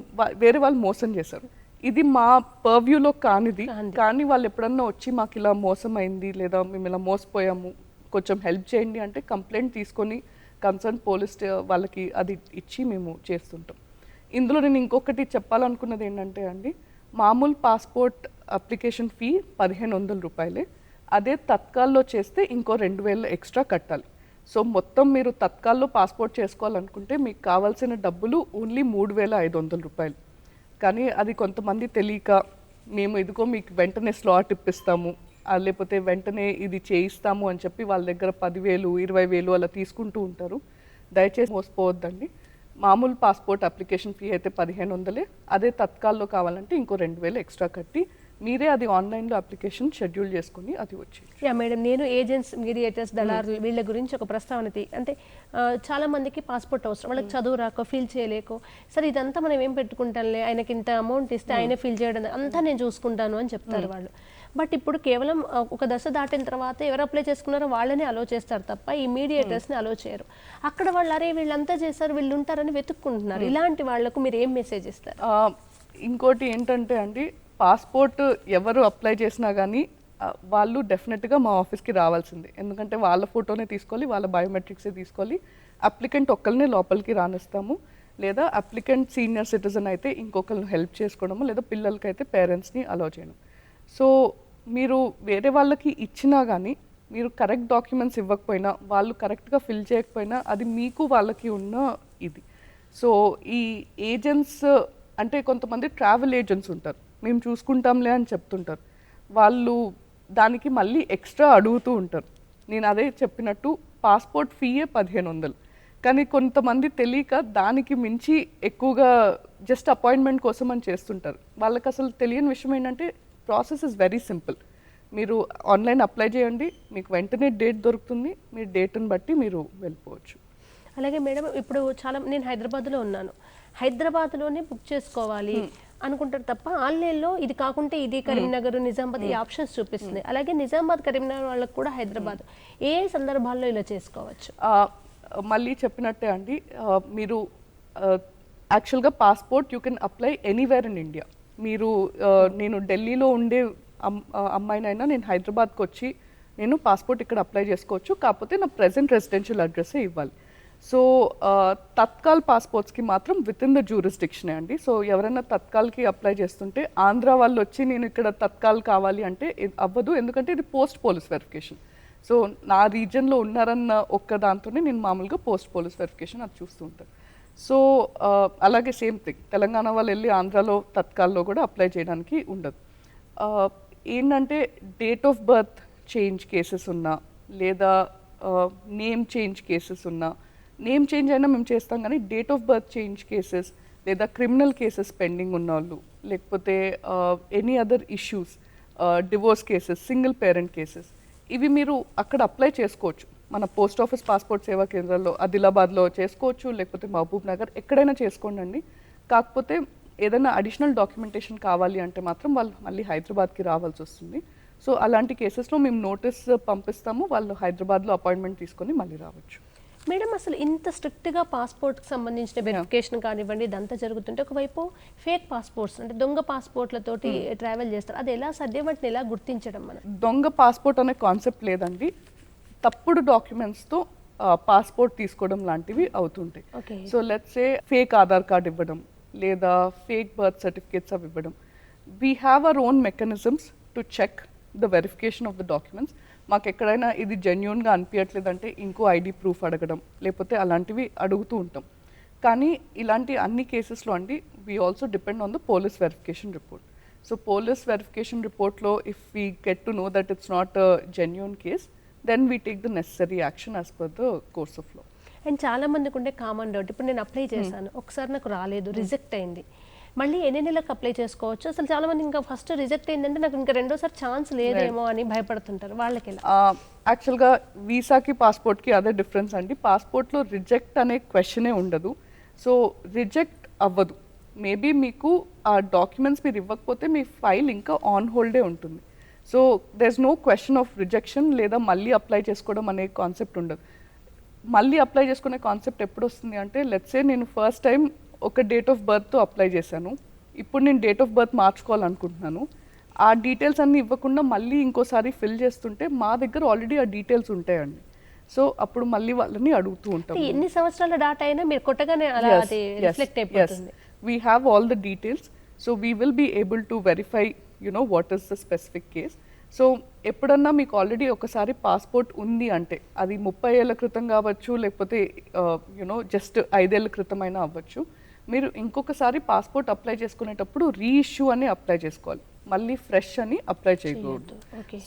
వేరే వాళ్ళు మోసం చేశారు. ఇది మా పర్వ్యూలో కానిది, కానీ వాళ్ళు ఎప్పుడన్నా వచ్చి మాకు ఇలా మోసం అయింది లేదా మేము ఇలా మోసపోయాము కొంచెం హెల్ప్ చేయండి అంటే కంప్లైంట్ తీసుకొని కన్సర్న్ పోలీస్ వాళ్ళకి అది ఇచ్చి మేము చేస్తుంటాం. ఇందులో నేను ఇంకొకటి చెప్పాలనుకున్నది ఏంటంటే అండి, మామూలు పాస్పోర్ట్ అప్లికేషన్ ఫీ 1500 రూపాయలే. అదే తత్కాల్లో చేస్తే ఇంకో 2000 ఎక్స్ట్రా కట్టాలి. సో మొత్తం మీరు తత్కాల్లో పాస్పోర్ట్ చేసుకోవాలనుకుంటే మీకు కావాల్సిన డబ్బులు ఓన్లీ 3500 రూపాయలు. కానీ అది కొంతమంది తెలియక మేము ఇదిగో మీకు వెంటనే స్లాట్ ఇప్పిస్తాము, లేకపోతే వెంటనే ఇది చేయిస్తాము అని చెప్పి వాళ్ళ దగ్గర 10,000 20,000 అలా తీసుకుంటూ ఉంటారు. దయచేసి మోసపోవద్దండి. మామూలు పాస్పోర్ట్ అప్లికేషన్ ఫీ అయితే 1500, అదే తత్కాల్లో కావాలంటే ఇంకో 2000 ఎక్స్ట్రా కట్టి మీరే అది ఆన్లైన్లో అప్లికేషన్ షెడ్యూల్ చేసుకుని అది వచ్చేది. యా మేడం, నేను ఏజెంట్స్, మీడియేటర్స్, దళారులు వీళ్ళ గురించి ఒక ప్రస్తావన అంటే చాలా మందికి పాస్పోర్ట్ అవసరం, వాళ్ళకి చదువు రాకో ఫీల్ చేయలేకో, సరే ఇదంతా మనం ఏం పెట్టుకుంటాంలే, ఆయనకి ఇంత అమౌంట్ ఇస్తే ఆయన ఫీల్ చేయడం అంతా నేను చూసుకుంటాను అని చెప్తారు వాళ్ళు. బట్ ఇప్పుడు కేవలం ఒక దశ దాటిన తర్వాత ఎవరు అప్లై చేసుకున్నారో వాళ్ళని అలో చేస్తారు తప్ప ఈ మీడియేటర్స్ని అలో చేయరు. అక్కడ వాళ్ళు అరే వీళ్ళంతా చేస్తారు వీళ్ళు ఉంటారని వెతుక్కుంటున్నారు. ఇలాంటి వాళ్లకు మీరు ఏం మెసేజ్ ఇస్తారు? ఇంకోటి ఏంటంటే అండి, పాస్పోర్ట్ ఎవరు అప్లై చేసినా కానీ వాళ్ళు డెఫినెట్గా మా ఆఫీస్కి రావాల్సిందే. ఎందుకంటే వాళ్ళ ఫోటోనే తీసుకోవాలి, వాళ్ళ బయోమెట్రిక్సే తీసుకోవాలి. అప్లికెంట్ ఒక్కరినే లోపలికి రానిస్తాము, లేదా అప్లికెంట్ సీనియర్ సిటిజన్ అయితే ఇంకొకరిని హెల్ప్ చేసుకోవడము, లేదా పిల్లలకైతే పేరెంట్స్ని అలౌ చేయడం. సో మీరు వేరే వాళ్ళకి ఇచ్చినా కానీ మీరు కరెక్ట్ డాక్యుమెంట్స్ ఇవ్వకపోయినా, వాళ్ళు కరెక్ట్గా ఫిల్ చేయకపోయినా అది మీకు వాళ్ళకి ఉన్న ఇది. సో ఈ ఏజెంట్స్ అంటే కొంతమంది ట్రావెల్ ఏజెంట్స్ ఉంటారు, మేము చూసుకుంటాంలే అని చెప్తుంటారు. వాళ్ళు దానికి మళ్ళీ ఎక్స్ట్రా అడుగుతూ ఉంటారు. నేను అదే చెప్పినట్టు పాస్పోర్ట్ ఫీయే 1500, కానీ కొంతమంది తెలియక దానికి మించి ఎక్కువగా జస్ట్ అపాయింట్మెంట్ కోసం అని చేస్తుంటారు. వాళ్ళకి అసలు తెలియని విషయం ఏంటంటే ప్రాసెస్ ఇస్ వెరీ సింపుల్. మీరు ఆన్లైన్ అప్లై చేయండి, మీకు వెంటనే డేట్ దొరుకుతుంది, మీ డేట్ని బట్టి మీరు వెళ్ళిపోవచ్చు. అలాగే మేడం ఇప్పుడు చాలా నేను హైదరాబాద్లో ఉన్నాను, హైదరాబాద్లోనే బుక్ చేసుకోవాలి అనుకుంటారు తప్ప ఆన్లైన్లో ఇది కాకుంటే ఇది కరీంనగర్ నిజామాబాద్ ఈ ఆప్షన్స్ చూపిస్తుంది. అలాగే నిజామాబాద్ కరీంనగర్ వాళ్ళకి కూడా హైదరాబాద్ ఏ సందర్భాల్లో ఇలా చేసుకోవచ్చు? మళ్ళీ చెప్పినట్టే అండి, మీరు యాక్చువల్గా passport you can apply anywhere in India. మీరు నేను ఢిల్లీలో ఉండే అమ్మాయినైనా నేను హైదరాబాద్కి వచ్చి నేను పాస్పోర్ట్ ఇక్కడ అప్లై చేసుకోవచ్చు, కాకపోతే నా ప్రెసెంట్ రెసిడెన్షియల్ అడ్రస్సే ఇవ్వాలి. సో తత్కాల్ పాస్పోర్ట్స్కి మాత్రం విత్ ఇన్ ద జ్యూరిస్డిక్షనే అండి. సో ఎవరైనా తత్కాల్కి అప్లై చేస్తుంటే ఆంధ్ర వాళ్ళు వచ్చి నేను ఇక్కడ తత్కాల్ కావాలి అంటే అవ్వదు, ఎందుకంటే ఇది పోస్ట్ పోలీస్ వెరిఫికేషన్. సో నా రీజన్లో ఉన్నారన్న ఒక్క దాంతోనే నేను మామూలుగా పోస్ట్ పోలీస్ వెరిఫికేషన్ అది చూస్తూ ఉంటాను. సో అలాగే సేమ్ థింగ్ తెలంగాణ వాళ్ళు వెళ్ళి ఆంధ్రాలో తత్కాల్లో కూడా అప్లై చేయడానికి ఉండదు. ఏంటంటే date of birth change cases ఉన్నా లేదా నేమ్ చేంజ్ కేసెస్ ఉన్నా, నేమ్ చేంజ్ అయినా మేము చేస్తాం కానీ date of birth change cases లేదా క్రిమినల్ కేసెస్ పెండింగ్ ఉన్న వాళ్ళు, లేకపోతే any other issues, divorce cases, single parent cases, ఇవి మీరు అక్కడ అప్లై చేసుకోవచ్చు. మన పోస్ట్ ఆఫీస్ పాస్పోర్ట్ సేవా కేంద్రాల్లో ఆదిలాబాద్లో చేసుకోవచ్చు, లేకపోతే మహబూబ్ నగర్ ఎక్కడైనా చేసుకోండి. కాకపోతే ఏదైనా అడిషనల్ డాక్యుమెంటేషన్ కావాలి అంటే మాత్రం వాళ్ళు మళ్ళీ హైదరాబాద్కి రావాల్సి వస్తుంది. సో అలాంటి కేసెస్లో మేము నోటీస్ పంపిస్తాము, వాళ్ళు హైదరాబాద్లో అపాయింట్మెంట్ తీసుకొని మళ్ళీ రావచ్చు. మేడం అసలు ఇంత స్ట్రిక్ట్గా పాస్పోర్ట్కి సంబంధించిన వెరిఫికేషన్ కానివ్వండి ఇదంతా జరుగుతుంటే ఒకవైపు ఫేక్ పాస్పోర్ట్స్ అంటే దొంగ పాస్పోర్ట్లతోటి ట్రావెల్ చేస్తారు, అది ఎలా సాధ్యం, వాటిని ఎలా గుర్తించడం? మనం దొంగ పాస్పోర్ట్ అనే కాన్సెప్ట్ లేదండి, తప్పుడు డాక్యుమెంట్స్తో పాస్పోర్ట్ తీసుకోవడం లాంటివి అవుతుంటాయి. So let's say fake Aadhaar card ఇవ్వడం లేదా ఫేక్ బర్త్ సర్టిఫికేట్స్ అవి ఇవ్వడం. We have our own mechanisms to check the verification of the documents. మాకు ఎక్కడైనా ఇది జెన్యూన్గా అనిపించట్లేదంటే ఇంకో ఐడి ప్రూఫ్ అడగడం లేకపోతే అలాంటివి అడుగుతూ ఉంటాం. కానీ ఇలాంటి అన్ని కేసెస్లో అండి we also depend on the police verification report. So police verification రిపోర్ట్లో if we get to know that it's not a genuine case then we take the necessary action as per the course of law. And చాలా మందికి ఉండే common doubt, ఇప్పుడు నేను apply చేశాను, ఒకసారి నాకు రాలేదు, రిజెక్ట్ అయింది, మళ్ళీ ఎన్ని నెలలకు అప్లై చేసుకోవచ్చు? అసలు చాలా మంది ఇంకా ఫస్ట్ రిజెక్ట్ అయిందంటే నాకు ఇంకా రెండోసారి ఛాన్స్ లేదేమో అని భయపడుతుంటారు, వాళ్ళకి ఎలా? యాక్చువల్గా వీసాకి పాస్పోర్ట్కి అదే డిఫరెన్స్ అండి. పాస్పోర్ట్లో రిజెక్ట్ అనే క్వశ్చనే ఉండదు. సో రిజెక్ట్ అవ్వదు. మేబీ మీకు ఆ డాక్యుమెంట్స్ మీరు ఇవ్వకపోతే మీ ఫైల్ ఇంకా ఆన్ హోల్డే ఉంటుంది. So there is no question of rejection లేదా మళ్ళీ అప్లై చేసుకోవడం అనే కాన్సెప్ట్ ఉండదు. మళ్ళీ అప్లై చేసుకునే కాన్సెప్ట్ ఎప్పుడు వస్తుంది అంటే లెట్స్ సే నేను ఫస్ట్ టైం ఒక డేట్ ఆఫ్ బర్త్తో అప్లై చేశాను, ఇప్పుడు నేను డేట్ ఆఫ్ బర్త్ మార్చుకోవాలనుకుంటున్నాను, ఆ డీటెయిల్స్ అన్నీ ఇవ్వకుండా మళ్ళీ ఇంకోసారి ఫిల్ చేస్తుంటే మా దగ్గర ఆల్రెడీ ఆ డీటెయిల్స్ ఉంటాయండి. సో అప్పుడు మళ్ళీ వాళ్ళని అడుగుతూ ఉంటాం. ఎన్ని సంవత్సరాల డాటా అయినా మీరు కొట్టగానే అలా అది రిఫ్లెక్ట్ అయిపోతుంది. We have all the details, so we will be able to verify, what is the specific case. So ఎప్పుడన్నా మీకు ఆల్రెడీ ఒకసారి పాస్పోర్ట్ ఉంది అంటే అది 30 ఏళ్ళ క్రితం కావచ్చు, లేకపోతే జస్ట్ 5 ఏళ్ళ క్రితం అయినా అవ్వచ్చు, మీరు ఇంకొకసారి పాస్పోర్ట్ అప్లై చేసుకునేటప్పుడు రీఇష్యూ అని అప్లై చేసుకోవాలి, మళ్ళీ ఫ్రెష్ అని అప్లై చేయకూడదు.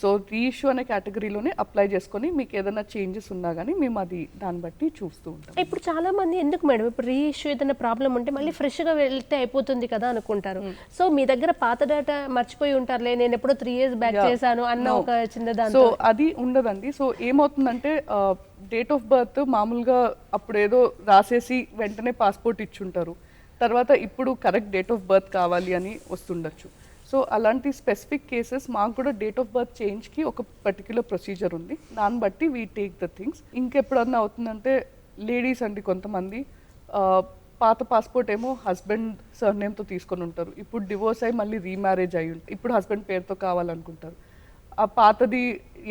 సో రీఇష్యూ అనే కేటగిరీలోనే అప్లై చేసుకొని మీకు ఏదైనా చేంజెస్ ఉన్నా కానీ మేము అది దాన్ని బట్టి చూస్తూ ఉంటాం. ఇప్పుడు చాలా మంది ఎందుకు మేడం ఇప్పుడు రీఇష్యూ ఏదైనా ప్రాబ్లం ఉంటే మళ్ళీ ఫ్రెష్గా వెళ్తే అయిపోతుంది కదా అనుకుంటారు. సో మీ దగ్గర పాత డేటా మర్చిపోయి ఉంటారులే, నేను ఎప్పుడో 3 years బ్యాక్ చేశాను అన్న ఒక చిన్న దాని. సో అది ఉండదండి. సో ఏమవుతుందంటే డేట్ ఆఫ్ బర్త్ మామూలుగా అప్పుడు ఏదో రాసేసి వెంటనే పాస్పోర్ట్ ఇచ్చుంటారు, తర్వాత ఇప్పుడు కరెక్ట్ డేట్ ఆఫ్ బర్త్ కావాలి అని వస్తుండొచ్చు. సో అలాంటి స్పెసిఫిక్ కేసెస్ మాకు కూడా డేట్ ఆఫ్ బర్త్ చేంజ్కి ఒక పర్టిక్యులర్ ప్రొసీజర్ ఉంది, దాన్ని బట్టి వీ టేక్ ద థింగ్స్. ఇంకెప్పుడన్నా అవుతుందంటే లేడీస్ అండి కొంతమంది పాత పాస్పోర్ట్ ఏమో హస్బెండ్ సర్నేమ్తో తీసుకొని ఉంటారు, ఇప్పుడు డివోర్స్ అయ్యి మళ్ళీ రీమ్యారేజ్ అయ్యి ఉంటుంది, ఇప్పుడు హస్బెండ్ పేరుతో కావాలనుకుంటారు, ఆ పాతది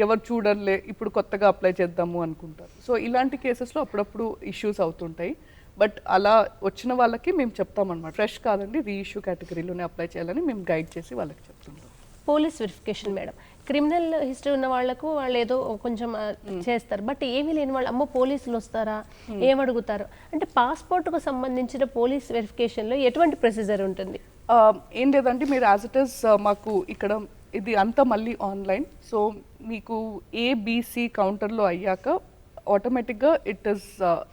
ఎవరు చూడలే ఇప్పుడు కొత్తగా అప్లై చేద్దాము అనుకుంటారు. సో ఇలాంటి కేసెస్లో అప్పుడప్పుడు ఇష్యూస్ అవుతుంటాయి. బట్ అలా వచ్చిన వాళ్ళకి మేము చెప్తామన్నమాట, ఫ్రెష్ కాదండి రీఇష్యూ కేటగిరీలోనే అప్లై చేయాలని మేము గైడ్ చేసి వాళ్ళకి చెప్తుంటాం. Police verification madam, criminal history ఉన్న వాళ్ళకు వాళ్ళు ఏదో కొంచెం చేస్తారు, బట్ ఏమీ లేని వాళ్ళు అమ్మో పోలీసులు వస్తారా ఏమడుగుతారు అంటే పాస్పోర్ట్కు సంబంధించిన పోలీస్ వెరిఫికేషన్లో ఎటువంటి ప్రొసీజర్ ఉంటుంది? ఏం లేదంటే మీరు యాజ్ ఇట్ ఈస్ మాకు ఇక్కడ ఇది అంతా మళ్ళీ ఆన్లైన్. సో మీకు ABC కౌంటర్లో అయ్యాక ఆటోమేటిక్గా it is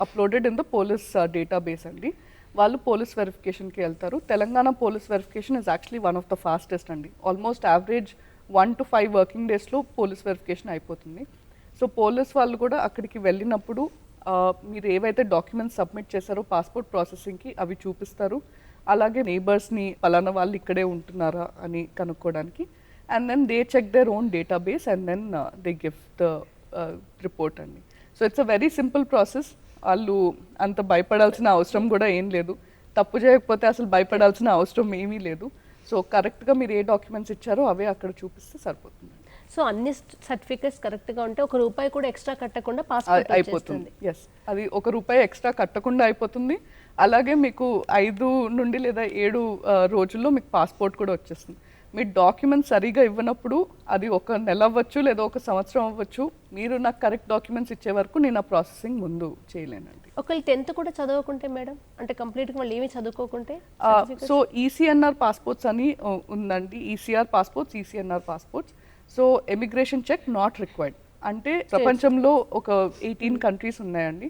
uploaded in the police database అండి. వాళ్ళు పోలీస్ వెరిఫికేషన్కి వెళ్తారు. Telangana police verification is actually one of the fastest అండి. ఆల్మోస్ట్ యావరేజ్ 1 to 5 వర్కింగ్ డేస్లో పోలీస్ వెరిఫికేషన్ అయిపోతుంది. సో పోలీస్ వాళ్ళు కూడా అక్కడికి వెళ్ళినప్పుడు మీరు ఏవైతే డాక్యుమెంట్స్ సబ్మిట్ చేశారో పాస్పోర్ట్ ప్రాసెసింగ్కి అవి చూపిస్తారు. అలాగే నేబర్స్ని పలానా వాళ్ళు ఇక్కడే ఉంటున్నారా అని కనుక్కోవడానికి. And then they check their own database and then they give the report అండి. So it's a very simple process. వాళ్ళు అంత భయపడాల్సిన అవసరం కూడా ఏం లేదు. తప్పు చేయకపోతే అసలు భయపడాల్సిన అవసరం ఏమీ లేదు. సో కరెక్ట్గా మీరు ఏ డాక్యుమెంట్స్ ఇచ్చారో అవే అక్కడ చూపిస్తే సరిపోతుంది. సో అన్ని సర్టిఫికేట్స్ కరెక్ట్గా ఉంటే ₹1 కూడా ఎక్స్ట్రా కట్టకుండా పాస్పోర్ట్ అయిపోతుంది. ఎస్, అది ₹1 ఎక్స్ట్రా కట్టకుండా అయిపోతుంది. అలాగే మీకు 5 నుండి లేదా 7 రోజుల్లో మీకు పాస్పోర్ట్ కూడా వచ్చేస్తుంది. మీ డాక్యుమెంట్స్ సరిగా ఇవ్వనప్పుడు అది 1 నెల అవ్వచ్చు లేదా 1 సంవత్సరం అవ్వచ్చు. మీరు నాకు కరెక్ట్ డాక్యుమెంట్స్ ఇచ్చే వరకు నేను ఆ ప్రాసెసింగ్ ముందు చేయలేనండి. ఒకవేళ 10th కూడా చదవకుంటే మేడం, అంటే కంప్లీట్గా మళ్ళీ ఏమీ చదువుకోకుంటే? సో ఈసీఎన్ఆర్ పాస్పోర్ట్స్ అని ఉందండి. ECR passports, ECNR passports. So emigration check not required. అంటే ప్రపంచంలో ఒక 18 కంట్రీస్ ఉన్నాయండి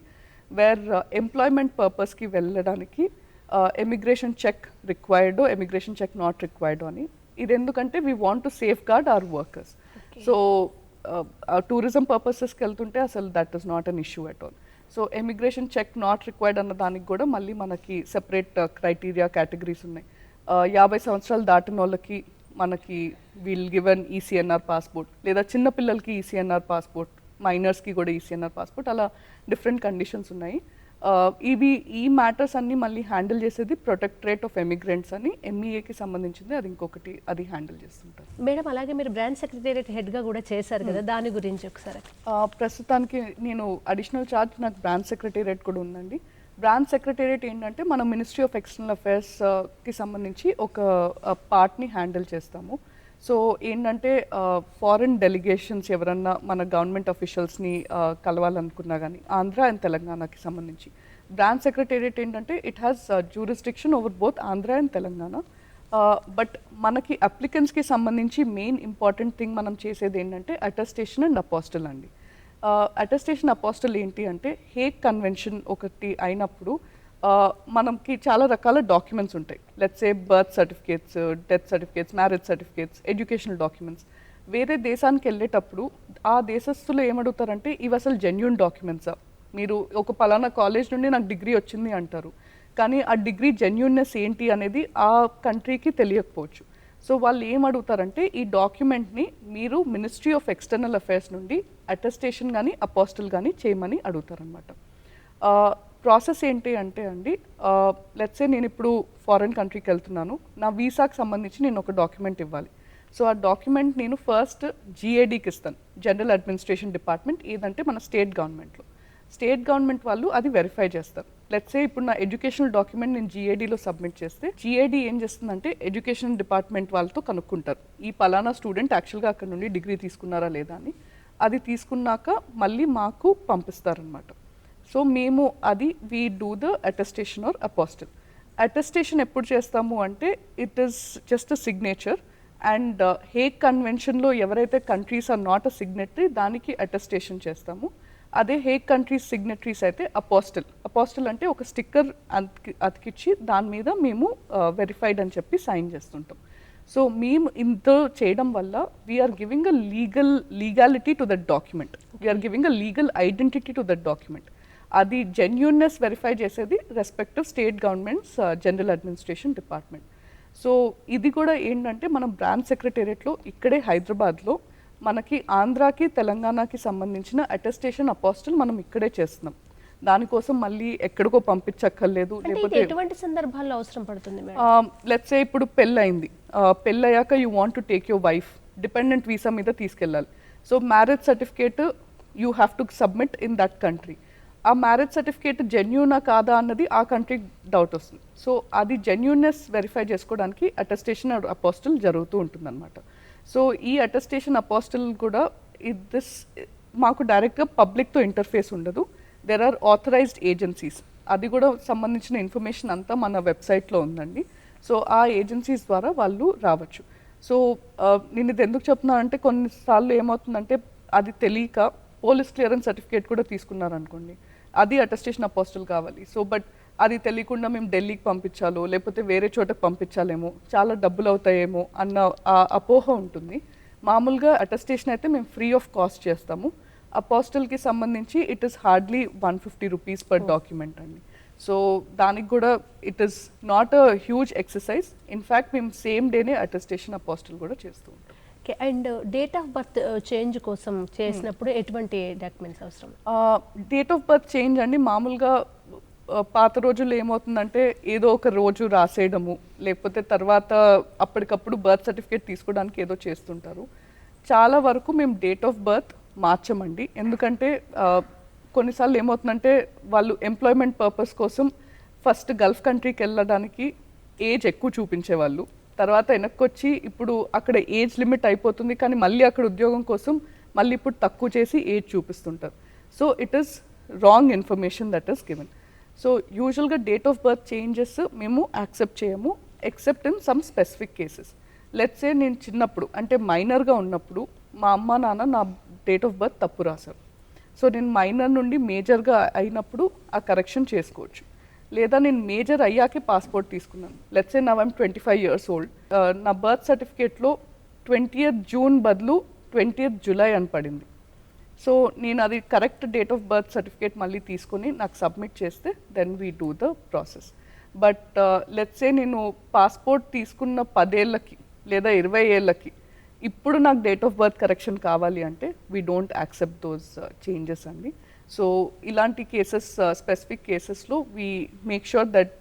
వేర్ ఎంప్లాయ్మెంట్ పర్పస్కి వెళ్ళడానికి emigration check required, emigration check not required అని. ఇది ఎందుకంటే we want to safeguard our workers. So tourism పర్పసెస్కి వెళ్తుంటే అసలు that is not an issue at all. So emigration check not required అన్న దానికి కూడా మళ్ళీ మనకి సెపరేట్ క్రైటీరియా కేటగిరీస్ ఉన్నాయి. 50 సంవత్సరాలు దాటిన వాళ్ళకి మనకి విల్ గివెన్ ఈసీఎన్ఆర్ పాస్పోర్ట్, లేదా చిన్న పిల్లలకి ఈసీఎన్ఆర్ పాస్పోర్ట్, మైనర్స్కి కూడా ఈసీఎన్ఆర్ పాస్పోర్ట్, అలా డిఫరెంట్ కండిషన్స్ ఉన్నాయి. ఈ మ్యాటర్స్ అన్ని మళ్ళీ హ్యాండిల్ చేసేది ప్రొటెక్టరేట్ ఆఫ్ ఎమిగ్రెంట్స్ అని ఎంఈఏకి సంబంధించింది. అది ఇంకొకటి, అది హ్యాండిల్ చేస్తుంటారు. మేడం అలాగే మీరు బ్రాంచ్ సెక్రటేరియట్ హెడ్గా కూడా చేశారు కదా, దాని గురించి ఒకసారి. ప్రస్తుతానికి నేను అడిషనల్ ఛార్జ్, నాకు బ్రాంచ్ సెక్రటేరియట్ కూడా ఉందండి. బ్రాంచ్ సెక్రటేరియట్ ఏంటంటే మన మినిస్ట్రీ ఆఫ్ ఎక్స్టర్నల్ అఫైర్స్కి సంబంధించి ఒక పార్ట్ని హ్యాండిల్ చేస్తాము. సో ఏంటంటే ఫారిన్ డెలిగేషన్స్ ఎవరన్నా మన గవర్నమెంట్ అఫీషియల్స్ని కలవాలనుకున్నా కానీ ఆంధ్ర అండ్ తెలంగాణకి సంబంధించి బ్రాంచ్ సెక్రటేరియట్ ఏంటంటే it has jurisdiction over both Andhra and Telangana. But మనకి అప్లికెంట్స్కి సంబంధించి మెయిన్ ఇంపార్టెంట్ థింగ్ మనం చేసేది ఏంటంటే అటెస్టేషన్ అండ్ అపోస్టిల్ అండి. అటెస్టేషన్ అపోస్టిల్ ఏంటి అంటే హేగ్ కన్వెన్షన్ ఒకటి అయినప్పుడు మనకి చాలా రకాల డాక్యుమెంట్స్ ఉంటాయి. Let's say birth certificates, death certificates, marriage certificates, educational documents. వేరే దేశానికి వెళ్ళేటప్పుడు ఆ దేశస్తులు ఏమడుగుతారంటే ఇవి అసలు జెన్యూన్ డాక్యుమెంట్సా, మీరు ఒక పలానా కాలేజ్ నుండి నాకు డిగ్రీ వచ్చింది అంటారు, కానీ ఆ డిగ్రీ జెన్యూన్నెస్ ఏంటి అనేది ఆ కంట్రీకి తెలియకపోవచ్చు. సో వాళ్ళు ఏం అడుగుతారంటే ఈ డాక్యుమెంట్ని మీరు మినిస్ట్రీ ఆఫ్ ఎక్స్టర్నల్ అఫైర్స్ నుండి అటెస్టేషన్ కానీ అపోస్టిల్ కానీ చేయమని అడుగుతారనమాట. ప్రాసెస్ ఏంటి అంటే అండి, లెట్స్ సే నేను ఇప్పుడు ఫారెన్ కంట్రీకి వెళ్తున్నాను, నా వీసాకి సంబంధించి నేను ఒక డాక్యుమెంట్ ఇవ్వాలి. సో ఆ డాక్యుమెంట్ నేను ఫస్ట్ జిఏడికి ఇస్తాను, జనరల్ అడ్మినిస్ట్రేషన్ డిపార్ట్మెంట్, ఏదంటే మన స్టేట్ గవర్నమెంట్లో. స్టేట్ గవర్నమెంట్ వాళ్ళు అది వెరిఫై చేస్తారు. లెట్స్ సే ఇప్పుడు నా ఎడ్యుకేషనల్ డాక్యుమెంట్ నేను జిఏడిలో సబ్మిట్ చేస్తే జిఏడి ఏం చేస్తుందంటే ఎడ్యుకేషన్ డిపార్ట్మెంట్ వాళ్ళతో కనుక్కుంటారు ఈ పలానా స్టూడెంట్ యాక్చువల్గా అక్కడ నుండి డిగ్రీ తీసుకున్నారా లేదా అని. అది తీసుకున్నాక మళ్ళీ మాకు పంపిస్తారనమాట. సో మేము అది we do the attestation or apostille. Attestation ఎప్పుడు చేస్తాము అంటే it is just a signature. And Hague కన్వెన్షన్లో ఎవరైతే countries are not a signatory దానికి అటెస్టేషన్ చేస్తాము. అదే హేగ్ కంట్రీస్ సిగ్నటరీస్ అయితే అపోస్టిల్. అపోస్టిల్ అంటే ఒక స్టిక్కర్ అతికిచ్చి దాని మీద మేము వెరిఫైడ్ అని చెప్పి సైన్ చేస్తుంటాం. సో మేము ఇంత చేయడం వల్ల we're giving a legality to that document, we're giving a legal identity to that document. అది జెన్యూన్నెస్ వెరిఫై చేసేది respective state governments general administration department. So ఇది కూడా ఏంటంటే మనం బ్రాంచ్ సెక్రటేరియట్లో ఇక్కడే హైదరాబాద్లో మనకి ఆంధ్రాకి తెలంగాణకి సంబంధించిన అటెస్టేషన్ అపోస్టిల్ మనం ఇక్కడే చేస్తున్నాం. దానికోసం మళ్ళీ ఎక్కడికో పంపించక్కర్లేదు. లేకపోతే ఎటువంటి సందర్భాల్లో అవసరం పడుతుంది? లెట్స్ సే ఇప్పుడు పెళ్ళయింది, పెళ్ళయ్యాక you want to take your wife dependent visa మీద తీసుకెళ్ళాలి. So marriage certificate you have to submit in that country. ఆ మ్యారేజ్ సర్టిఫికేట్ జెన్యూనా కాదా అన్నది ఆ కంట్రీకి డౌట్ వస్తుంది. సో అది జెన్యూన్నెస్ వెరిఫై చేసుకోవడానికి అటెస్టేషన్ అపోస్టిల్ జరుగుతూ ఉంటుందన్నమాట. సో ఈ అటెస్టేషన్ అపోస్టిల్ కూడా దిస్ మాకు డైరెక్ట్గా పబ్లిక్తో ఇంటర్ఫేస్ ఉండదు. దెర్ ఆర్ ఆథరైజ్డ్ ఏజెన్సీస్, అది కూడా సంబంధించిన ఇన్ఫర్మేషన్ అంతా మన వెబ్సైట్లో ఉందండి. సో ఆ ఏజెన్సీస్ ద్వారా వాళ్ళు రావచ్చు. సో నేను ఇది ఎందుకు చెప్తున్నానంటే కొన్నిసార్లు ఏమవుతుందంటే అది తెలియక పోలీస్ క్లియరెన్స్ సర్టిఫికేట్ కూడా తీసుకున్నారనుకోండి, అది అటెస్టేషన్ అపోస్టిల్ కావాలి. సో బట్ అది తెలియకుండా మేము ఢిల్లీకి పంపించాలో లేకపోతే వేరే చోటకి పంపించాలేమో, చాలా డబ్బులు అవుతాయేమో అన్న ఆ అపోహ ఉంటుంది. మామూలుగా అటెస్టేషన్ అయితే మేము ఫ్రీ ఆఫ్ కాస్ట్ చేస్తాము. అపోస్టల్కి సంబంధించి it is hardly 150 rupees per document అండి. సో దానికి కూడా it is not a huge exercise. In fact మేము సేమ్ డేనే అటెస్టేషన్ అపోస్టల్ కూడా చేస్తూ ఉంటాం. Okay, and date of birth change కోసం చేసినప్పుడు ఎటువంటి డాక్యుమెంట్స్ అవసరం? డేట్ ఆఫ్ బర్త్ చేంజ్ అండి మామూలుగా పాత రోజుల్లో ఏమవుతుందంటే ఏదో ఒక రోజు రాసేయడము, లేకపోతే తర్వాత అప్పటికప్పుడు బర్త్ సర్టిఫికేట్ తీసుకోవడానికి ఏదో చేస్తుంటారు. చాలా వరకు మేము డేట్ ఆఫ్ బర్త్ మార్చమండి. ఎందుకంటే కొన్నిసార్లు ఏమవుతుందంటే వాళ్ళు ఎంప్లాయ్మెంట్ పర్పస్ కోసం ఫస్ట్ గల్ఫ్ కంట్రీకి వెళ్ళడానికి ఏజ్ ఎక్కువ చూపించేవాళ్ళు, తర్వాత వెనక్కొచ్చి ఇప్పుడు అక్కడ ఏజ్ లిమిట్ అయిపోతుంది కానీ మళ్ళీ అక్కడ ఉద్యోగం కోసం మళ్ళీ ఇప్పుడు తక్కువ చేసి ఏజ్ చూపిస్తుంటారు. So it is wrong information that is given. So యూజువల్గా డేట్ ఆఫ్ బర్త్ చేంజెస్ మేము యాక్సెప్ట్ చేయము except in some specific cases. Let's say నేను చిన్నప్పుడు అంటే మైనర్గా ఉన్నప్పుడు మా అమ్మ నాన్న నా డేట్ ఆఫ్ బర్త్ తప్పు రాశారు. సో నేను మైనర్ నుండి మేజర్గా అయినప్పుడు ఆ కరెక్షన్ చేసుకోవచ్చు. లేదా నేను మేజర్ అయ్యాకే పాస్పోర్ట్ తీసుకున్నాను. Let's say now I'm 25 years old. నా బర్త్ సర్టిఫికేట్లో 20th June బదులు 20th July అని పడింది. సో నేను అది correct date of birth certificate మళ్ళీ తీసుకొని నాకు సబ్మిట్ చేస్తే then we do the process. But let's say నేను పాస్పోర్ట్ తీసుకున్న 10 ఏళ్ళకి లేదా 20 ఏళ్ళకి ఇప్పుడు నాకు డేట్ ఆఫ్ బర్త్ కరెక్షన్ కావాలి అంటే we don't accept those changes అండి. సో ఇలాంటి కేసెస్ స్పెసిఫిక్ కేసెస్లో we make sure that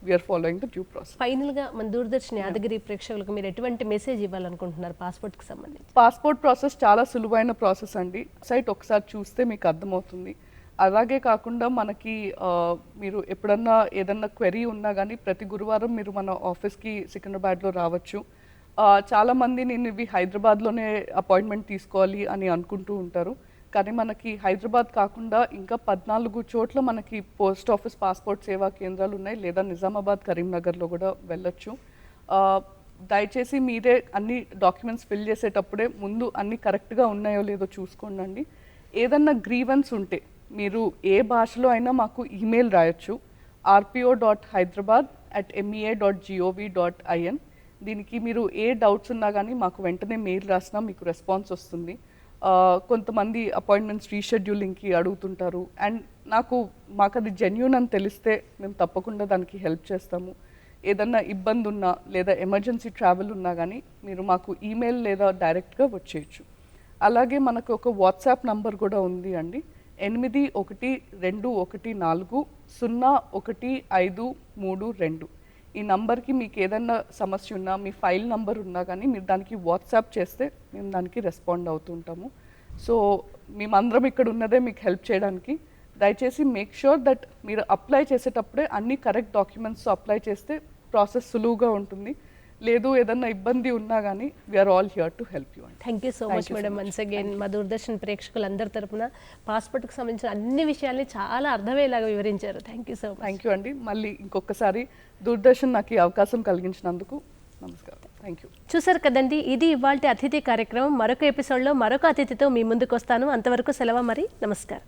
we're following the due process. ఫైనల్గా మన దూరదర్శన్ యాదగిరి ప్రేక్షకులకు మీరు ఎటువంటి మెసేజ్ ఇవ్వాలనుకుంటున్నారు పాస్పోర్ట్కి సంబంధించి? పాస్పోర్ట్ ప్రాసెస్ చాలా సులువైన ప్రాసెస్ అండి. సైట్ ఒకసారి చూస్తే మీకు అర్థమవుతుంది. అలాగే కాకుండా మనకి మీరు ఎప్పుడన్నా ఏదన్నా క్వెరీ ఉన్నా కానీ ప్రతి గురువారం మీరు మన ఆఫీస్కి సికింద్రాబాద్లో రావచ్చు. చాలామంది నేను ఇవి హైదరాబాద్లోనే అపాయింట్మెంట్ తీసుకోవాలి అని అనుకుంటూ ఉంటారు. కానీ మనకి హైదరాబాద్ కాకుండా ఇంకా 14 చోట్ల మనకి పోస్ట్ ఆఫీస్ పాస్పోర్ట్ సేవా కేంద్రాలు ఉన్నాయి. లేదా నిజామాబాద్, కరీంనగర్లో కూడా వెళ్ళొచ్చు. దయచేసి మీరే అన్ని డాక్యుమెంట్స్ ఫిల్ చేసేటప్పుడే ముందు అన్ని కరెక్ట్గా ఉన్నాయో లేదో చూసుకోండి. ఏదన్నా గ్రీవెన్స్ ఉంటే మీరు ఏ భాషలో అయినా మాకు ఈమెయిల్ రాయొచ్చు. rpo.hyderabad@mea.gov.in. దీనికి మీరు ఏ డౌట్స్ ఉన్నా కానీ మాకు వెంటనే మెయిల్ రాసినా మీకు రెస్పాన్స్ వస్తుంది. కొంతమంది అపాయింట్మెంట్స్ రీషెడ్యూలింగ్కి అడుగుతుంటారు అండ్ మాకు అది జెన్యూన్ అని తెలిస్తే మేము తప్పకుండా దానికి హెల్ప్ చేస్తాము. ఏదన్నా ఇబ్బంది ఉన్నా లేదా ఎమర్జెన్సీ ట్రావెల్ ఉన్నా కానీ మీరు మాకు ఈమెయిల్ లేదా డైరెక్ట్గా వచ్చేయచ్చు. అలాగే మనకు ఒక వాట్సాప్ నంబర్ కూడా ఉంది అండి. 8121401532. ఈ నంబర్కి మీకు ఏదన్నా సమస్య ఉన్నా మీ ఫైల్ నంబర్ ఉన్నా కానీ మీరు దానికి వాట్సాప్ చేస్తే మేము దానికి రెస్పాండ్ అవుతుంటాము. సో మేమందరం ఇక్కడ ఉన్నదే మీకు హెల్ప్ చేయడానికి. దయచేసి మేక్ షూర్ దట్ మీరు అప్లై చేసేటప్పుడే అన్ని కరెక్ట్ డాక్యుమెంట్స్ అప్లై చేస్తే ప్రాసెస్ సులువుగా ఉంటుంది. లేదు ఏదన్నా ఇబ్బంది ఉన్నా కానీ we're all here to help you. Thank you so much madam. Once again మా దూరదర్శన్ ప్రేక్షకులందరి తరపున పాస్పోర్ట్కి సంబంధించిన అన్ని విషయాల్ని చాలా అర్థమయ్యేలాగా వివరించారు. Thank you so much. Thank you అండి. మళ్ళీ ఇంకొకసారి దూరదర్శన్ నాకు ఈ అవకాశం కలిగించినందుకు నమస్కారం. Thank you. చూసారు కదండి, ఇది ఇవాల్టి అతిథి కార్యక్రమం. మరొక ఎపిసోడ్లో మరొక అతిథితో మీ ముందుకు వస్తాను. అంతవరకు సెలవు మరి. నమస్కారం.